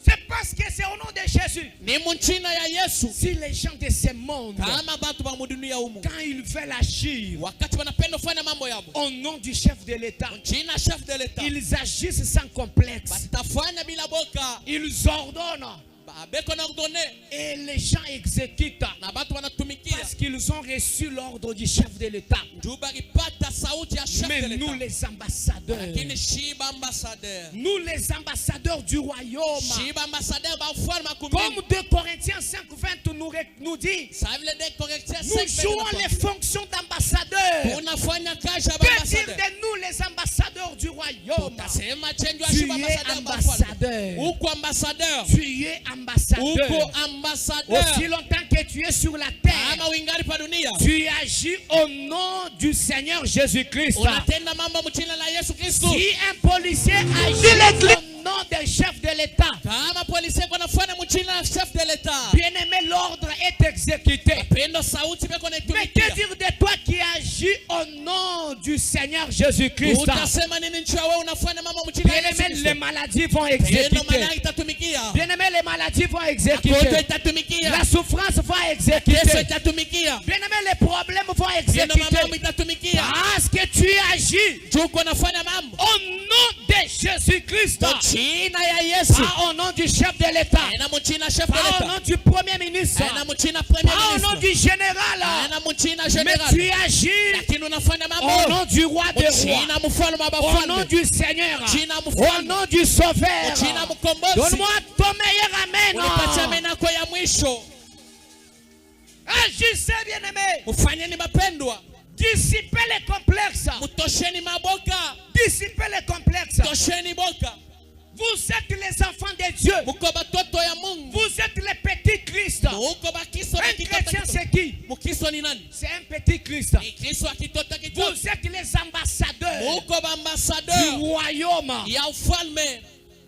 c'est parce que c'est au nom de Jésus Ni mchina ya Yesu. si les gens de ce monde Kama batu ba mudunia humu. quand ils veulent agir Wakati wanapenda kufanya mambo yao. au nom du chef de l'État Mchina chef de l'État. ils agissent sans complexe Batafanya bila boka. ils ordonnent Beko na ordonné. et les gens exécutent Na batu wanatumikia. parce qu'ils ont reçu l'ordre du chef de l'État. Juba ripata sauti ya chef Mais de nous l'État. les ambassadeurs, Lakini shiba ambassadeur. nous les ambassadeurs du royaume, Shiba ambassadeur ba ufalme wa comme kumbingu. 2 Corinthiens 5:20 nous dit, Ça veut dire correcteur nous jouons les fonctions d'ambassadeurs. unafanya kazi ya Que dire ambassadeur. de nous les ambassadeurs du royaume? Utasema chenjo Tu shiba es ambassadeur ba ufalme. ambassadeur. Uko ambassadeur. Tu es ambassadeur. Uko ambassadeur. Aussi longtemps que tu es sur la terre, Ama uingali pa dunia. tu agis au nom du Seigneur Jésus-Christ. Unatenda mambo mchina la Yesu Kristo. Si un policier agit au nom d'un chef de l'État, Kama polisi kwa nafanya mchina la chef de l'État. bien-aimé, l'ordre est exécuté. Pendo sauti beko na Mais que dire de toi qui agis au nom du Seigneur Jésus-Christ? Utasema nini nchi wewe unafanya mambo mchina la Yesu Bien-aimé, Kristo. les maladies vont Pendo exécuter. maana itatumikia. Bien-aimé, les maladies vont Koto exécuter. itatumikia. La souffrance va Yesu exécuter. itatumikia. Bien-aimé, les problèmes vont Pendo mambo exécuter. itatumikia. Parce que tu agis Tuko nafanya mambo. au nom de Jésus-Christ. Mchina ya Yesu. Pas au nom du chef de l'État. Aina mchina chef de Pas au l'État. nom du premier ministre. Aina mchina premier Pas au nom ministre. du général. Aina mchina Mais general. tu agis Lakini unafanya au mambo. nom du roi des rois. Mchina mfalme wa Au nom bafalme. du Seigneur. Mchina Au mfalme. nom du Sauveur. Mchina mkombozi. Donne-moi ton meilleur Unipatie amen. amena yako ya mwisho. Agissez, bien-aimé. Mfanyeni mapendwa. Dissipez les complexes. Mtosheni maboka. Dissipez les complexes. Tosheni boka. Vous êtes les enfants de Dieu. Mko batoto ya Mungu. Vous êtes les petits Christ. Muko bakristo Un chrétien, c'est qui? Mukristo ni nani? C'est un petit Christ. Ni Kristo akitoto Vous kitoto. êtes les ambassadeurs Muko du bambassadeur royaume. ya ufalme.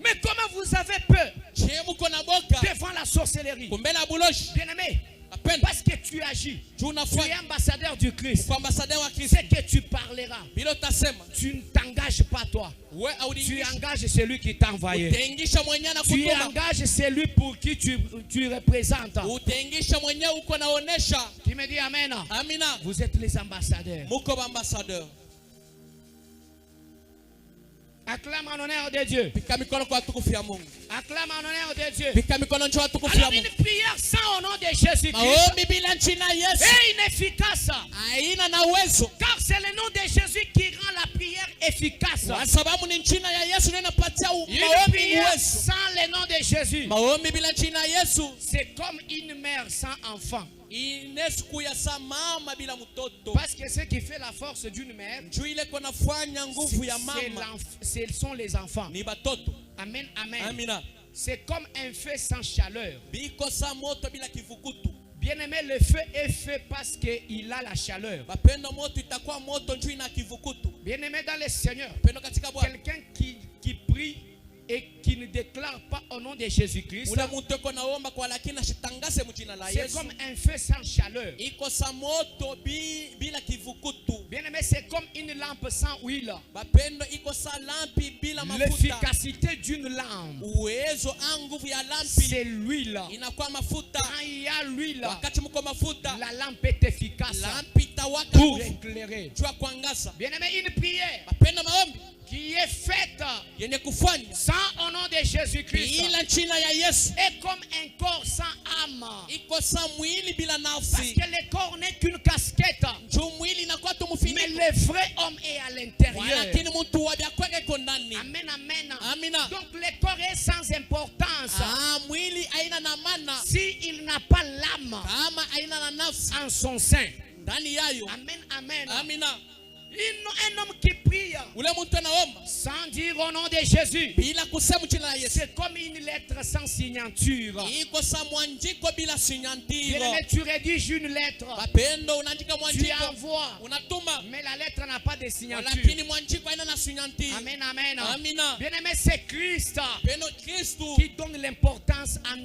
Mais comment vous avez peur Je muko na boka devant la sorcellerie? kumbela buloshi. Bien-aimé, Apenda parce que tu agis, tu es tunafanya ambassadeur du Christ. kwa ambassadeur wa Kristo. C'est que tu parleras. Bilo tasema Tu ne t'engages pas toi. we Tu audiingisha engages celui qui t'a envoyé. utengisha mwenyewe na Tu kutuma. engages celui pour qui tu représentes. Utengisha mwenyewe uko naonesha. Tu me dis Amen. Amina. Vous êtes les ambassadeurs. Muko ambassadeur. Acclame en honneur de Dieu. Pika mikono kwa tukufu ya Mungu. Acclame en honneur de Dieu. Pika mikono njoo tukufu ya Alors Mungu. une prière sans au nom de Jésus-Christ Maombi bila jina Yesu est inefficace. haina na uwezo. Car c'est le nom de Jésus qui rend la prière efficace. Kwa sababu ni jina ya Yesu ndio inapatia Une maombi prière uwezo. sans le nom de Jésus, Maombi bila jina Yesu c'est comme une mère sans enfant. inesku ya sa mama bila mtoto. Parce que ce qui fait la force d'une mère, Njoo ile kona fanya nguvu ya mama ce sont les enfants. ni batoto. Amen, amen. Amina. C'est comme un feu sans chaleur. Biko sa moto bila kivukutu. Bien-aimé, le feu est fait parce qu'il a la chaleur. Bapendo moto itakuwa moto njoo ina kivukutu. Bien-aimé dans le Seigneur, Pendo katika Bwana. quelqu'un qui prie et qui ne déclare pas au nom de Jésus-Christ, Ule mtu iko naomba kwa lakini ashitangase mjina la c'est Yesu. comme un feu sans chaleur. Iko sa moto bila kivukutu. Bien-aimé, c'est comme une lampe sans huile. Bapendo iko sa lampi bila mafuta. L'efficacité d'une lampe, Uwezo nguvu ya lampi c'est l'huile. inakuwa mafuta. Quand il y a l'huile, Wakati mko mafuta, la lampe est efficace lampi itawaka pour nguvu. éclairer. Jua kuangaza. Bien-aimé, une prière Bapendo maombi qui est faite yenye kufanya sans au nom de Jésus-Christ ila jina ya Yesu est comme un corps sans âme. iko sa mwili bila Parce nafsi. que le corps n'est qu'une casquette. Juu mwili inakuwa tu Mais mfiniko. le vrai homme est à l'intérieur. Lakini mtu wa vya kwake iko ndani. Amen, amen. Amina. Donc le corps est sans importance Mwili haina na maana s'il n'a pas l'âme kama haina na nafsi en son sein. ndani yayo. Amen, amen. Amina. Un homme qui prie Ule mtu anaomba sans dire au nom de Jésus, bila kusema jina la Yesu. c'est comme une lettre sans signature. Iko sa mwanjiko bila sinyantiro. Bien-aimé, tu rédiges une lettre, Bapendo unaandika tu mwanjiko, envoies, unatuma, mais la lettre n'a pas de signature. lakini mwanjiko haina na sinyantiro. Amen, amen. Amina. Bien-aimé, c'est Christ Pendo Kristu qui donne l'importance à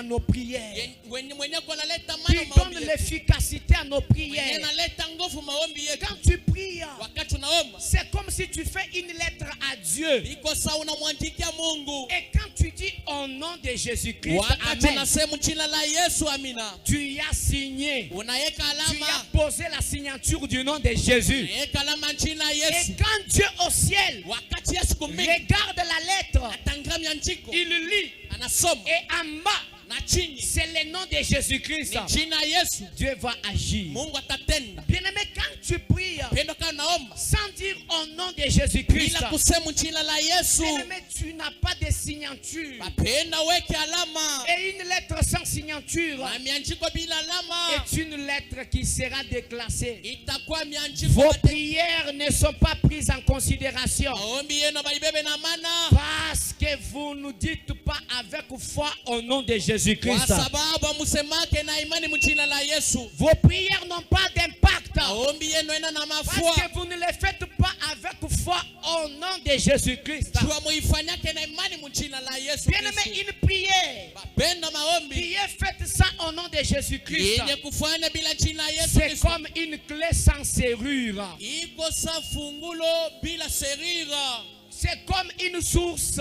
nos prières, mwenye kunaleta qui maana donne maombi yetu. l'efficacité à nos Mwenye prières. analeta nguvu maombi yetu. Quand tu pries, Wakati unaomba c'est comme si tu fais une lettre à Dieu. iko sawa unamwandikia Mungu. Et quand tu dis au nom de Jésus-Christ, Wakati amen, unasema jina la Yesu, amina, tu y as signé. unaweka Tu y as alama, posé la signature du nom de Jésus. unaweka alama jina Et Yesu. quand Dieu au ciel Wakati Yesu kumiki regarde la lettre, atangramya njiko, il lit. anasoma Et en bas, na chini c'est le nom de Jésus-Christ. ni jina Yesu. Dieu va agir. Mungu atatenda. Bien-aimé, quand tu pries Pendo kama naomba sans dire au nom de Jésus-Christ, bila kusema jina la Yesu, bien-aimé, tu n'as pas de signature. bapenda weke alama. Et une lettre sans signature Na mianjiko bila alama est une lettre qui sera déclassée. itakuwa mianjiko. Vos prières ne sont pas prises en considération Maombi yenu baibebe na mana parce que vous ne dites pas avec foi au nom de kwa Jésus-Christ. sababu amusemake na imani mjina la Yesu. Vos prières n'ont pas d'impact Maombi yenu ena na parce mafua. que vous ne les faites pas avec foi au nom de Jésus-Christ. Jua muifanyake na imani mjina la Yesu Bien-aimé, Kristo. une prière Bapenda maombi qui est faite sans au nom de Jésus-Christ, yenye kufanya bila jina Yesu c'est Kristo. comme une clé sans serrure. Iko sa fungulo bila serira. C'est comme une source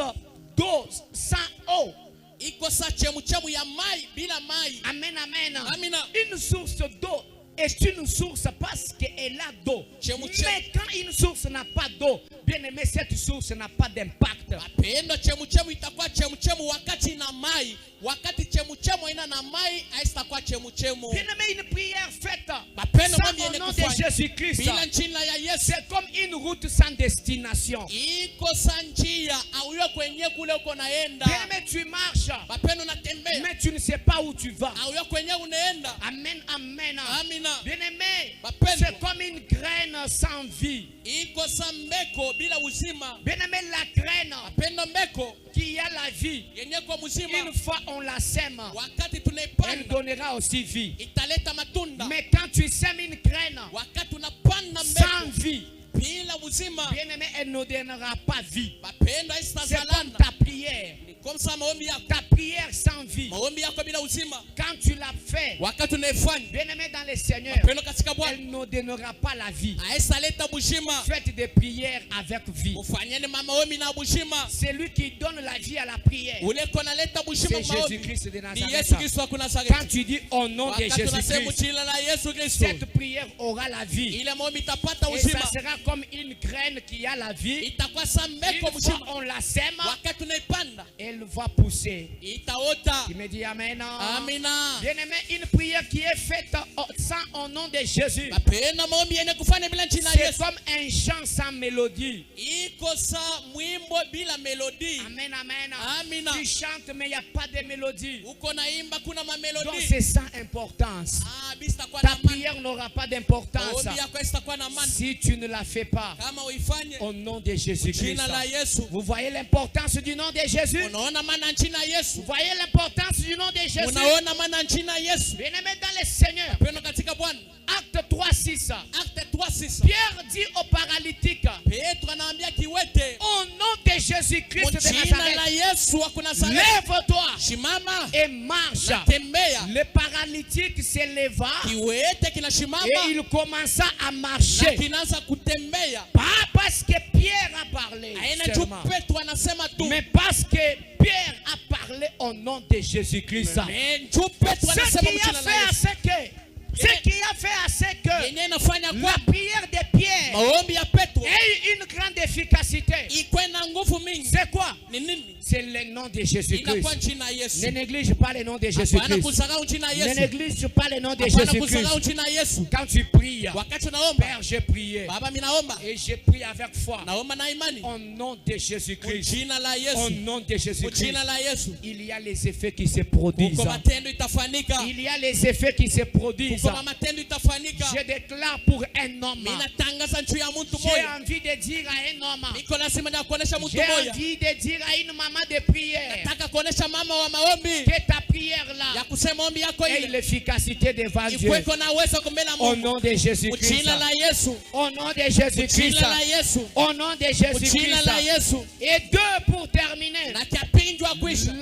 d'eau sans eau. Iko sa chemuchemu ya mai bila mai. Amen, amen. Amina. Une source d'eau est une source parce qu'elle a d'eau. Mais quand une source n'a pas d'eau, bien aimé, cette source n'a pas d'impact. Pendo chemuchemu itakuwa chemuchemu wakati na mai. Wakati chemuchemu ina na mai haitakuwa chemuchemu. Bien aimé, une prière faite Bapendo sans mambo au yenye nom de kufanya Jésus-Christ, bila jina ya Yesu c'est comme une route sans destination. iko sa njia auyo kwenye kule uko naenda. Bien-aimé, tu marches, Mapendo natembea mais tu ne sais pas où tu vas. auyo kwenye unaenda. Amen, amen. Amina. Bien-aimé, Mapendo. c'est comme une graine sans vie. Iko sa mbeko bila uzima. Bien-aimé, la graine Mapendo mbeko qui a la vie, yenye kwa mzima. une fois on la sème, Wakati elle tunaipanda donnera aussi vie. italeta matunda. Mais quand tu sèmes une graine Wakati unapanda sans mbeko vie, bila uzima, bien-aimé, elle ne donnera pas vie. mapendo C'est comme haitazalana. ta prière. Comme ça maombi yako, Ta prière sans vie, maombi yako bila uzima, quand tu l'as fait, wakati unaifanya bien-aimé dans le Seigneur, mapendo katika Bwana elle ne donnera pas la vie. haisaleta buzima. Faites des prières avec vie. Ufanyeni maombi na buzima. C'est lui qui donne la vie à la prière. Ule kona leta buzima C'est maombi. Jésus-Christ de Ni Yesu Nazareth. Kristo wa Quand Nazareti. tu dis au nom de Wakati unasema Jésus-Christ, jina la Yesu Kristo, cette prière aura la vie. ile maombi itapata Et ça uzima. sera comme une graine qui a la vie. Itakuwa sa mbeko Une fois mzima. on la sème, Wakati unaipanda elle va pousser. itaota. Tu me dis Amen. Amina. Bien-aimé, une prière qui est faite sans au nom de Jésus, Mapendo maombi yenye kufanya bila jina la c'est Yesu. comme un chant sans mélodie. Iko sa mwimbo bila melodi. Amen, amen. Amina. Tu chantes, mais il n'y a pas de mélodie. Uko naimba kuna Donc mamelodi. c'est sans importance. Bisa kwa Ta na amani. prière n'aura pas d'importance Maombi yako isitakuwa na amani si tu ne la fais pas kama uifanye au nom de Jésus-Christ. jina la Yesu. Vous voyez l'importance du nom de Jésus? Unaona maana jina Yesu. Vous voyez l'importance du nom de Jésus? Unaona maana jina Yesu. Bien-aimé dans le Seigneur, Pendo katika Bwana. acte 3:6. Acte 3:6. Pierre dit au paralytique, Petro anaambia kiwete, au nom de Jésus-Christ de jina la Nazareth, Yesu wa Nazareti, lève-toi shimama et marche. tembea. Le paralytique se leva Kiwete kinashimama et il commença à na marcher. kinaanza kutembea. Pas parce que Pierre a parlé Aina tu seulement, Petro anasema tu. mais parce que Pierre a parlé au nom de Jésus-Christ. Mais tu Petro Ce anasema qui a jina la fait à Yesu. ce que, ce qui a fait à ce que Yenye inafanya la kwa prière de Pierre maombi ya Petro ait une grande efficacité. ikwe na nguvu mingi. C'est quoi? Ni nini? C'est le nom de Jésus-Christ. Inakuwa jina Yesu. Ne néglige pas le nom de Hapana Jésus-Christ. kusahau jina Ne Yesu. néglige pas le nom de Hapana kusahau Jésus-Christ. jina Yesu. Quand tu pries, Wakati unaomba, Père, j'ai prié Baba mimi naomba. et j'ai prié avec foi Naomba na imani. au nom de Jésus-Christ. Jina la Au Yesu. nom de Jésus-Christ, Jina la Yesu. il y a les effets qui se produisent. Uko matendo itafanika. Il y a les effets qui se produisent. Uko matendo itafanika. Je déclare pour un homme. Mimi natangaza juu ya mtu J'ai moja. envie de dire à un homme. Niko nasema na kuonesha mtu J'ai moja. envie de dire à une maman de prière Nataka kuonesha mama wa maombi que ta prière ya là kusema ombi yako ait ile l'efficacité devant Dieu. ikuweko na uwezo kumbela Au Mungu. nom de Jésus-Christ. Jina la Yesu. Au nom de Jésus-Christ. Jina la Yesu. Au nom de Jina la Jésus-Christ. Yesu. Et deux, pour terminer, Na cha pili ndio kuisha.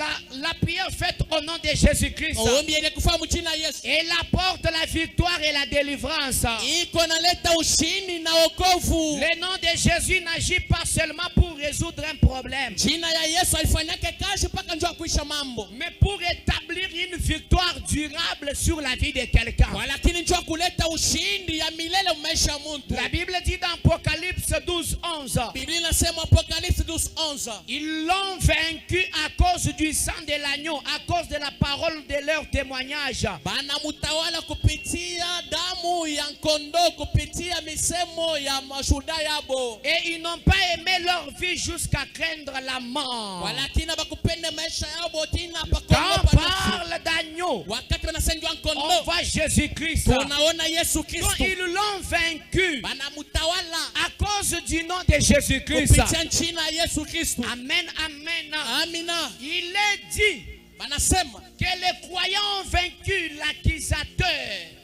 la prière faite au nom de Jésus-Christ, Ombi yenye kufahamu jina Yesu. elle apporte la victoire et la délivrance. Iko naleta ushindi na wokovu. Le nom de Jésus n'agit pas seulement pour résoudre un problème, Jina ya Yesu alifanyake kazi mpaka njoo kuisha mambo. mais pour établir une victoire durable sur la vie de quelqu'un. Lakini njoo kuleta ushindi ya milele maisha ya mtu. La Bible dit dans Apocalypse 12:11, Biblia inasema Apocalypse 12:11. ils l'ont vaincu à cause du sang de l'agneau, à cause de la parole de leur témoignage. Bana mutawala kupitia damu ya kondoo, kupitia misemo ya mashuhuda yabo. Et ils n'ont pas aimé leur vie jusqu'à craindre la mort. Walakini bakupende maisha yabo tina Quand pakopa on nusu. parle d'agneau, Wakati wanasema on kondoo, voit Jésus-Christ. tunaona Yesu Donc Kristo. ils l'ont vaincu Bana mutawala à cause du nom de Jésus-Christ. kupitia jina ya Yesu Kristo. Amen, amen. Amina. Il est dit Banasema que les croyants ont vaincu l'accusateur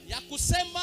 ya kusema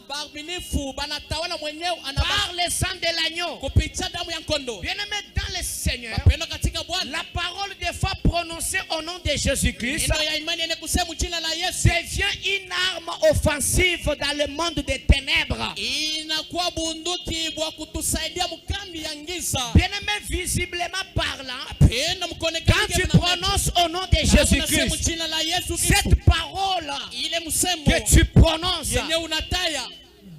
baaminifu banatawala mwenyewe par le sang de l'agneau. kupitia damu ya kondoo. Bien-aimé dans le Seigneur, Mapendo katika Bwana. la parole des fois prononcée au nom de Jésus-Christ Neno ya imani yenye kusema jina la Yesu devient une arme offensive dans le monde des ténèbres. inakuwa bunduki bwa kutusaidia mkambi ya giza. Bien-aimé, visiblement parlant, Penda mkonekane quand tu prononces au nom de Jésus-Christ, jina la Yesu Kristo, cette parole ile msemo que tu prononces yenye unataya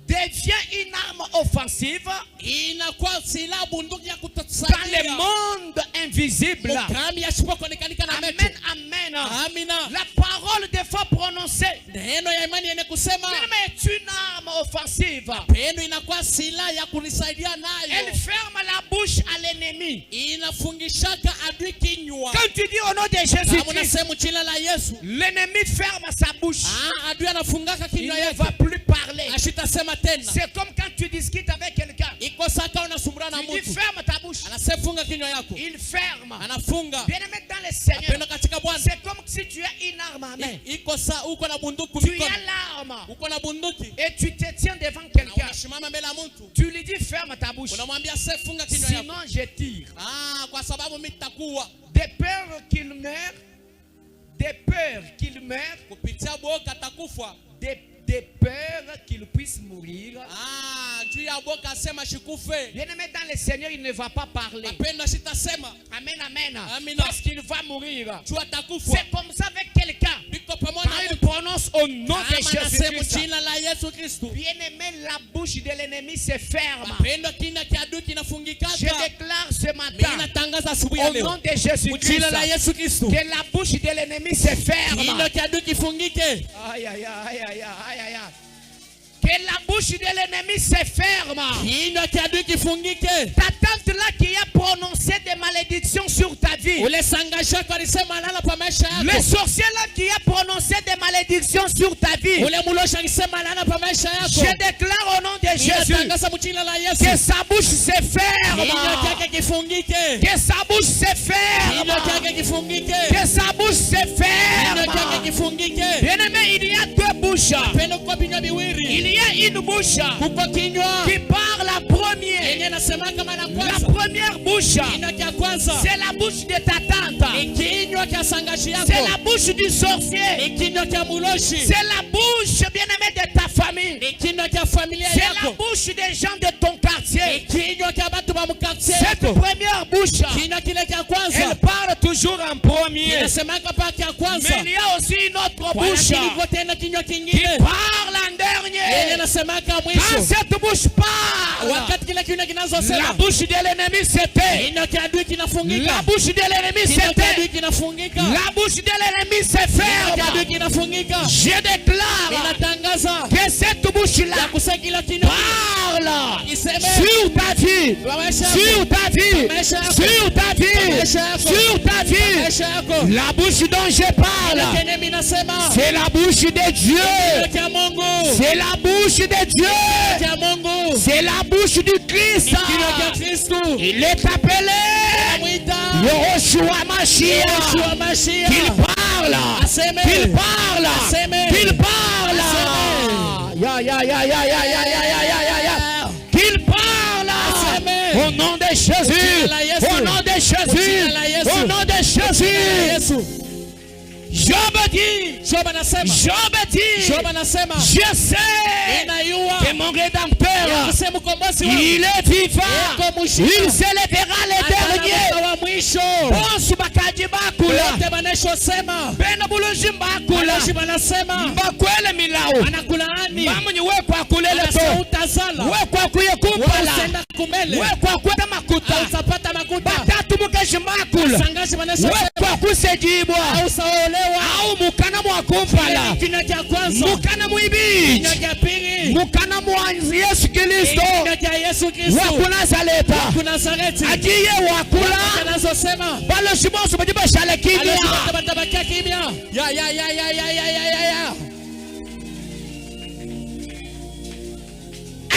devient une arme offensive inakuwa silaha bunduki ya dans le kutusaidia monde invisible. mkambi yasipokonekanika na Amen, mecho. amen. Amina. La parole des fois prononcée Neno ya imani yenye kusema est une arme offensive offensive. Pendo inakuwa silaha ya kunisaidia Elle nayo. ferme la bouche à l'ennemi. Inafungishaka adui kinywa. Quand tu dis au nom de Kama Jésus-Christ, unasema jina la Yesu, l'ennemi ferme sa bouche. adui anafungaka Il kinywa ne yake. va plus parler. Ashitasema tena. C'est comme quand tu discutes avec quelqu'un. Iko saka unasumbura na Tu dis mtu. ferme ta bouche. Anasefunga kinywa yako. Il ferme. Anafunga. Bien-aimé dans le Seigneur, Pendo katika Bwana. c'est comme si tu as une arme à main. Iko saa uko na bunduki Tu mikono. as l'arme Uko na bunduki. et tu te tiens devant Na quelqu'un. unasimama mbele ya mtu. Tu lui dis ferme ta bouche. Unamwambia sefunga kinywa yako. Sinon je tire. Kwa sababu mimi nitakuwa. De peur qu'il meure, de peur qu'il meure, Kupitia boka atakufa. de peur qu'il puisse mourir. Juu ya boka asema shikufe. Bien-aimé dans le Seigneur, il ne va pas parler. Pendo sitasema. Amen, amen. Amina. Parce qu'il va mourir. Juu atakufa. C'est comme ça avec quelqu'un. Biko pamoja Quand na il mtu. prononce au nom de Anasema Jésus-Christ, jina la Yesu Kristo. bien-aimé, la bouche de l'ennemi se ferme. Pendo kinywa cha adui kinafungikaka. Je déclare ce Mimi matin, natangaza asubuhi ya au nom leo. de Jésus-Christ, Jina la Yesu Kristo. que la bouche de l'ennemi se ferme. Kinywa cha adui kifungike. Aïe, aïe, aïe, aïe, aïe, aïe, aïe. Que la bouche de l'ennemi se ferme. Kinywa cha adui kifungike. Ta tante là qui a prononcé des malédictions sur ta vie. Ule sangasha kwa alisema lala pa maisha Le yako. sorcier là qui a prononcé des malédictions sur ta vie. Ule mulosha alisema lala pa maisha yako. Je déclare au nom de Jésus Ninatangaza mjina la Yesu. que sa bouche se ferme. Kinywa chake kifungike. Que sa bouche se ferme. Kinywa chake kifungike. Que sa bouche se Kinywa chake ferme. kifungike. Bien-aimé, il y a deux bouches. Pendo kwa vinywa viwili. Il y a une bouche Kuko kinywa. qui parle la première. Yenye nasema kama la La kwanza. première bouche, Kinywa cha kwanza. c'est la bouche de ta tante. Ni kinywa cha sangashi yako. C'est la bouche du sorcier. Ni kinywa cha muloshi. C'est la bouche, bien-aimé, de ta famille. Ni kinywa cha familia C'est la yako. bouche des gens de ton Ni quartier. kinywa cha watu wa mkartie Cette yako. première bouche, Kinywa kile cha elle kwanza. parle toujours en premier. Inasemaka pa cha kwanza. Mais il y a aussi une autre Kwa bouche lakini kwa tena kinywa qui kingine. parle en Yenye dernier. nasemaka Quand mwisho. cette bouche parle, Wakati kile kinywa la kinazosema. bouche de l'ennemi c'était. Kinywa cha adui kinafungika. La bouche de l'ennemi Kinywa cha adui c'était. kinafungika. La bouche de l'ennemi se Kinywa cha adui ferme. kinafungika. Je déclare Ninatangaza que cette ya bouche-là kusema kila kinywa parle iseme sur ta vie, kwa maisha sur yako. ta vie, sur ta vie, sur ta vie. Maisha yako. La bouche dont je parle, Kenye mimi nasema. c'est la bouche de Dieu. Kinywa cha Mungu. C'est la bouche de Dieu. Cha Mungu. C'est la bouche du Christ. Kinywa cha Kristo. Il est appelé Mwita. Yoshua Mashiach. Yeshua Mashiach. Qu'il parle, Aseme. qu'il parle, Aseme. qu'il parle. Aseme. Ya, ya, ya, ya, ya, ya, ya, ya, ya, ya, ya. Qu'il parle. Aseme. Au nom de Jésus. Ujina la Yesu. Au nom de Jésus. Ujina la Yesu. Au nom de Jésus. Yesu. Job dit. Job anasema. Job dit. Job anasema. Je sais Inayua. que mon rédempteur, Kusema mkombozi wangu. il est vivant. Yeko mshika. Il s'élèvera les derniers. Atana wa mwisho. Bonsu bakaji bakula. Wote banesho sema. Bena buluji mbakula. Wanashi banasema. Mbakwele milau. Anakulaani. Mamunyi wekwa kulele to. Utazala. Wekwa kuye kumpala. Usenda kumele. Wekwa kuye makuta. Utapata makuta. Batatu mukeshi mbakula. Sangashi banesho. Wekwa kusejibwa. Au saolewa. Au mukana mwa kumpala. Kinywa cha kwanza. Mukana muibi. Kinywa cha pili. Mukana mwa Yesu Kristo. Kinywa cha Yesu Kristo. Wakuna zaleta. Nazareti. Ajiye wakula. Anazosema. Balo shibosu bajiba shale kimya. Alikuwa batabakia kimya. Ya.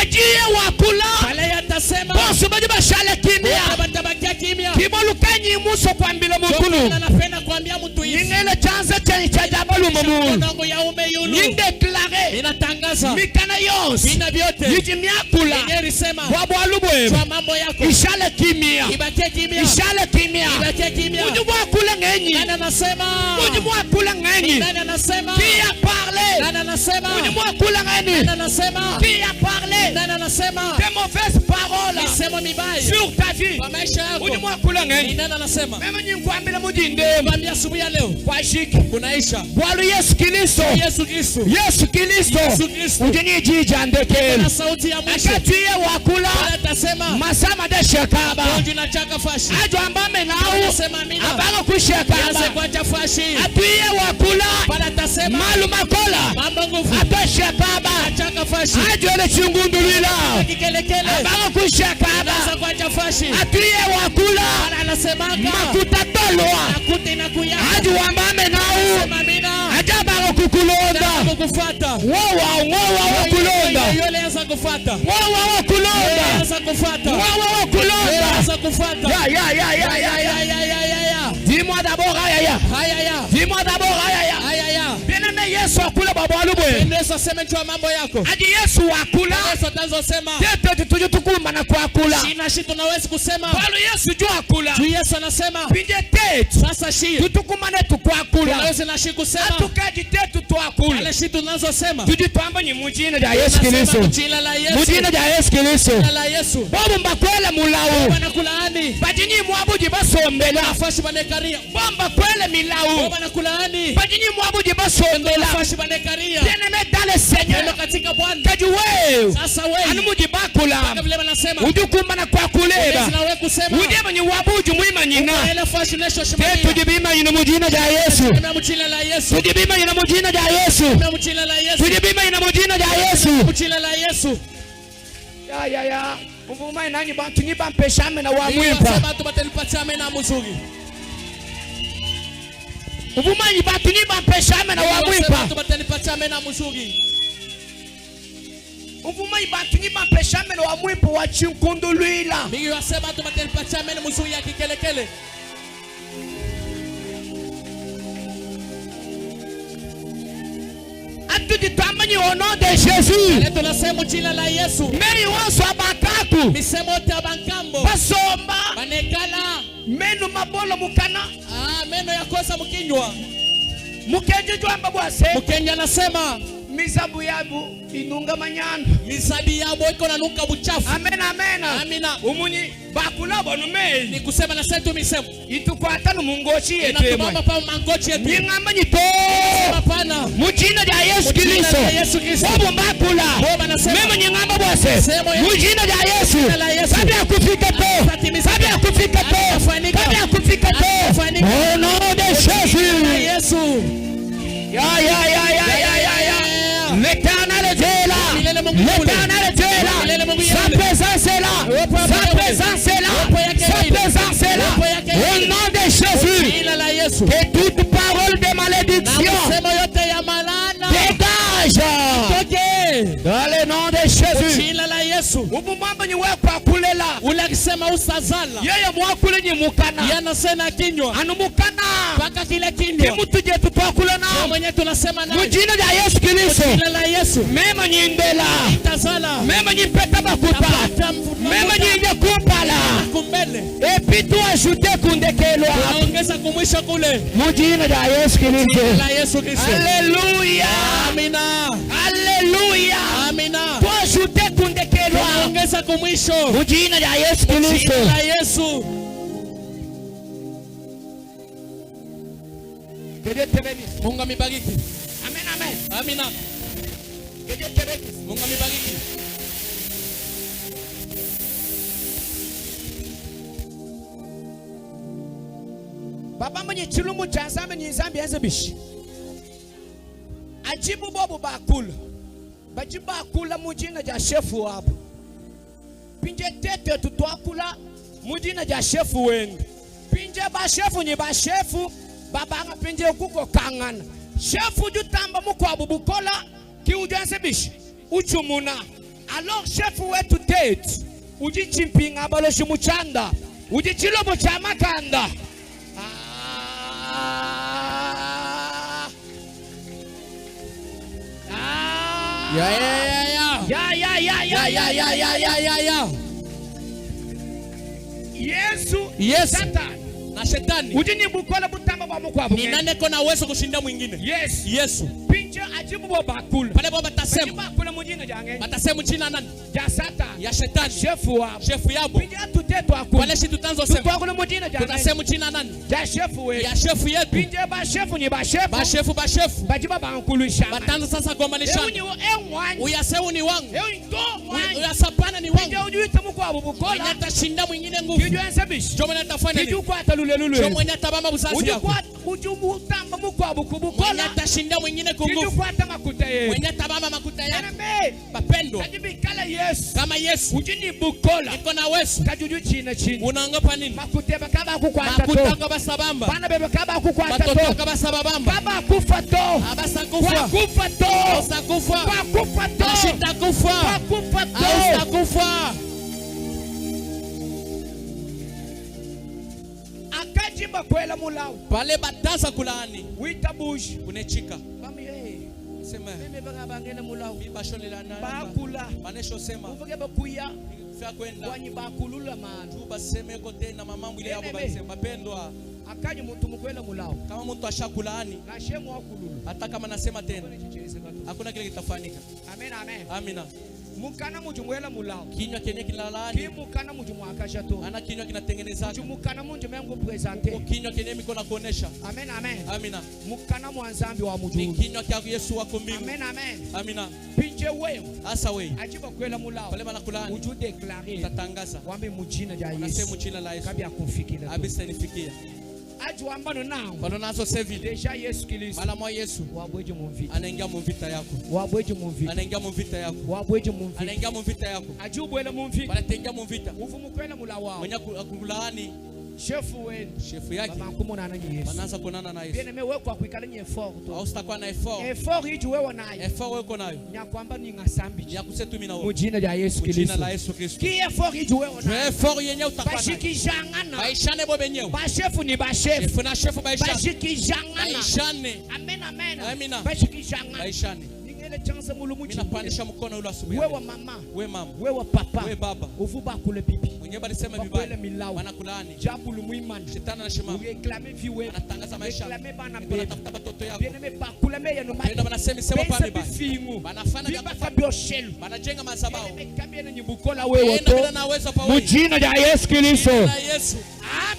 Ajiye wakula. Pale yatasema. Bosu bajiba shale kimya. Batabakia kimya. Kibolukanyi muso kwambilo mukulu. Anapenda kuambia mtu hivi. Ningele chanza cha jabalu mamu. Mungu ya ume yulu. Nindeklare. Inatangaza. Mikana yos. Vina vyote. Yiji miakula. Ngeri sema. Bwabu alubwe. Kwa mambo yako. Ishale kimya. Ibakie kimya. Ishale kimya. Ibakie kimya. Ujubu akula ngenyi. Nani anasema? Ujubu akula ngenyi. Nani anasema? Qui a parlé? Nani anasema? Ujubu akula ngenyi. Nani anasema? Qui a parlé? Nani anasema? Des mauvaises paroles. misemo mibaya sur ta vie. kwa maisha yako. Unimwakula Ni ngeni. nani anasema? Mema nyinkwambile mujinde. Mwambia asubuhi ya leo Kwa shiki. kunaisha. Bwana Yesu Kristo. Yesu Kristo. Yesu Kristo. Yesu Kristo. Ujini jija ndekele. Na sauti ya mwisho. Akatuye wakula. Atasema Masama de shekaba. Konji na chaka fashi. Ajo ambame nao. Anasema amina. Abango kushekaba. Yanze kwa chafashi. Atuye wakula. Bwana atasema Malu makola. mambo nguvu. Atoshe baba. Chaka fashi. Ajo ele chingundulila. Kikelekele. Abango kushekaba. Yanze kwa chafashi. Atuye wakula. Bwana anasema Makuta tolwa. akuti na kuya. Ajo ambame nao. Anasema amina. Ajo abango kukulonda. Kufuata. Wowa wakulonda. Yole anza kufuata. Wowa wakulonda. Anza kufuata. Wowa wakulonda. Anza kufuata. Ya. Dis-moi d'abord ya. Dis-moi d'abord ya. Bien-aimé Yesu akula baba alubwe. Yesu aseme juu ya mambo yako. Adi Yesu akula. Yesu atazosema. Teto tujue tukuma na kwa akula. Sina shi tunaweza kusema. Paulo Yesu juu akula. Juu Yesu anasema. Pinje tetu. Sasa shi. Tutukumane tukwa akula. Tunaweza na shi kusema. Atukaji tetu tu akula. Wale shi tunazosema. Tujitwamba ni mujina ja Yesu Kristo. Mujina la Yesu. Mujina ja Yesu Kristo. Mujina la Yesu. Bobo mbakwele mulawu. Bwana kulaani. Bajini mwabuji basombela. Afashi banekaria. Bomba kwele milawu. Bwana kulaani. Bajini mwabuji basombela. Afashi banekaria. Bien-aimé dans le Seigneur. Katika Bwana. Kaji wewe. Sasa wewe. Anubuji bakula. Kama vile wanasema. Ujukumba na kwa kuleba. Sina wewe kusema. Ujema ni wabuji mwima nyina. Ile fashi nesho Tetu tujibima ina mujina ja Yesu. Mujina la Yesu. Tujibima ina mujina ja Yesu. Mujina la Yesu. Tujibima ina mujina ja Yesu. Mujina la Yesu. Ya. Mvuma nani bantu ni bampeshame na wa mwimpa. Watu batalipatia na mzuri. Mvuma ni bantu ni bampeshame na wa mwimpa. Watu batalipatia na mzuri. Mvuma ni bantu ni bampeshame na wa mwimpa wa chinkundulila. Mingi wasema watu batalipatia na mzuri ya kikelekele. Atujitambani au nom de Jésus. Ale tunasema jina la Yesu. Meri wanso abakaku. Misemo ta bankambo. Basomba. Banekala. Menu mabolo mukana. Meno ya kosa mkinywa. Mukenje jwamba bwase. Mukenya anasema mizabu yabu inunga manyana. Mizabi yabo iko na nuka buchafu. Amena. Umunyi bakula bonu me. Ni kusema na setu misemo. Itukwata no mungochi yetu. Inatumamba pa mangochi yetu. Ngamba nyito. Hapana. Mujina ja Yesu Kristo. Bobo bakula. Mema nyangamba bwase. Mujina ja Yesu. Sabi akufika to. Sabi akufika to. Sabi akufika to. Au nom de Jésus. Yesu. Ya. L'éternel est là. L'éternel est là. Sa présence est là. Sa présence est là. Sa présence est là. Au nom de Jésus. Que toute parole de malédiction dégage. Dans le nom de Jésus. Ubumamba ni wewe kwa kulela. Ule akisema usazala. Yeye mwakule ni mukana. Yanasema kinywa. Anumukana. Paka kile kinywa. Kimutu je tutwakula na. Mwenye tunasema naye. Mujina ja Yesu Kristo. Jina la Yesu. Mema nyindela. Itazala. Mema nyipeta bakupa. Mema nyinye kupala. Kumbele. Et puis tu ajoutes kundekelwa. Ongeza kumwisha kule. Mujina ja Yesu Kristo. La Yesu Kristo. Alléluia. Amina. Alléluia. Amina. Tu ajoutes kundekelwa. Ongeza kumwisho. Mujina ja Yesu Kristo. La Yesu. Mungu amibariki. Amen. Amina. Mungu amibariki. Baba mwenye chilumu cha zame ni zambi yanze bishi. Ajibu bobo bakula. Bajibu bakula mujina ja shefu wabu. Pinje tete tutwakula mujina ja shefu wengi. Pinje ba shefu ni ba shefu. Babanga pinje kuko kangana. Shefu jutamba mukwabu bukola ki ujanse bishi. Uchumuna. Alors shefu wetu tete. Uji chimpinga baloshi muchanda. Uji chilobo cha makanda. Ya. Yesu. Satan. Na shetani. Ujini bukola butamba ba mukwabu. Ni nani kona uwezo kushinda mwingine? Yes. Yesu. Pinja bajibu bo bakula pale bo batasema bakula mujina jange batasema jina nani ja Satan ya shetani shefu wabo shefu yabo pinje tuteto akula pale shi tutanzo sema tutakula mujina jange tutasema jina nani ja shefu wetu ya shefu yetu pinje ba shefu ni ba shefu bajiba bankulisha batanza sasa gombanishana uyaseu ni wangu uyasapana ni wangu mwenye atashinda mwingine nguvu mwenye atafanya nini mwenye atabamba buzazi yako mwenye atashinda mwingine kunguvu mwenye atabamba makuta yako bapendwa kama Yesu iko na wesu unaongopa nini makuta kwa basabamba batoto kwa basabamba abasakufa Usitakufa. Akajimba kwela mulao. Pale bataza kulaani. Wita bush. Unechika. Mami sema. Mimi banga bangena mulao. Bibashonela nani. Bakula. Manesho sema. Uvage bakuya. Fya kwenda. Wanyi bakulula man. Tu baseme kote na mamambu ile yabo basema pendwa. Akaji mtu mkwela mulao. Kama mtu ashakulaani. Na shemu wakulula. Hata kama nasema tena. Hakuna kile kitafanyika. Amen amen. Amina. Mukana mujumwela mulao. Kinywa kenye kinalaani. Kimukana mujumwakasha to. Ana kinywa kinatengeneza. Mujumukana munje mengu presenter. Kinywa kenye miko na kuonesha. Amen amen. Amina. Mukana mwanzambi wa mujuru. Ni kinywa kya Yesu wako mbingu. Amen amen. Amina. Pinje wewe. Asa wewe. Ajiba kwela mulao. Pale bana kulaani. Uju declarer. Tatangaza. Wambe mujina ja Yesu. Unasema mujina la Yesu. Kabia kufikira. Abisa nifikia. Ajuambano nao. Pano nazo sevi. Deja Yesu Kristo. Mala mwa Yesu. Wabweje mumvita. Anaingia mumvita yako. Wabweje mumvita. Anaingia mumvita yako. Wabweje mumvita. Anaingia mumvita yako. Ajubwele mumvita. Wanatengia mumvita. Uvumukwela mula wao. Mwenye kulaani. Shefu wenu. Shefu yake. Baba kumona na Yesu. Wanaanza kuonana na Yesu. Bien aimé wewe kwa kuikala ni effort to. Au sitakuwa na effort. Effort hii wewe nayo. Effort wewe uko nayo. Nya kwamba ni ngasambi. Ya kusetu mimi na wewe. Mujina ya Yesu Kristo. Mujina la Yesu Kristo. Ki effort hii wewe nayo. Effort yenyewe utakuwa nayo. Bashikijangana. Baishane bo benyewe. Ba shefu ni ba shefu. Shefu na shefu baishane. Bashikijangana. Baishane. Amen amen. Amina. Bashikijangana. Baishane. Ningele chanza mulumu chini. Ninapandisha mkono ule asubuhi. Wewe mama. Wewe mama. Wewe papa. Wewe baba. Uvuba kule bibi. Mwenye balisema vibaya. Wanakulaani. Jabu lumwimani. Shetani anashimama. Ureklame viwe. Anatangaza maisha. Ureklame bana bebe. Unatafuta watoto yako. Bien aimé bakula meya no mali. Ndio wanasema sema pale bana. Banafanya kama kabio shelu. Banajenga madhabahu. Kabia na nyibukola wewe to. Ndio naweza pa wewe. Mujina ya Yesu Kristo. Na Yesu.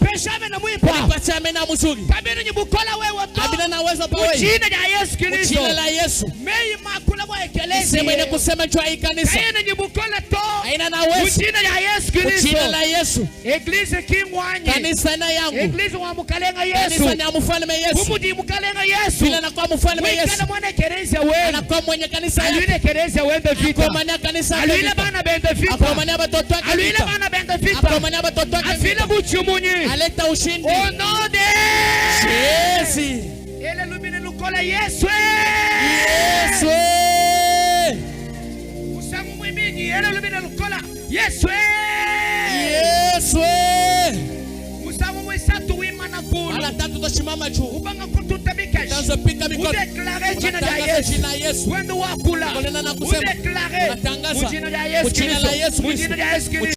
Peshame na mwipa. Pacha amena mzuri. Kabia na nyibukola wewe to. Kabila naweza pa wewe. Mujina ya Yesu Kristo. Mujina la Yesu. Mei makula mwa ekelezi. Sema ile kusema jua hii kanisa. Kabia na nyibukola to. Haina naweza. Mujina ya Yesu Kristo. Mujina la Yesu. Eglise kimwanyi. Kanisa na yangu. Eglise wa mukalenga Yesu. Kanisa ni mfalme Yesu. Umudi mukalenga Yesu. Bila anakuwa mfalme Yesu. Kana mwana kereza wewe. Anakuwa mwenye kanisa yake. Alile kereza wewe vita. Akomania kanisa yake. Alile bana bende vita. Akomania watoto wake. Alile bana bende vita. Akomania watoto wake. Afile buchumunyi. Aleta ushindi. Onode. Yesu. Ele lumine lukola Yesu. Yesu. Usamu mwimini ele lumine lukola Yesu. Yesu. Usamu mwisatu wimana kulu. Ala tatu tashimama juu. Ubanga kututabika. Tanzo pika mikono. Udeklare jina la Yesu. Wendo wakula. Udeklare. Mujina la Yesu. Mujina la Yesu. Mujina la Yesu.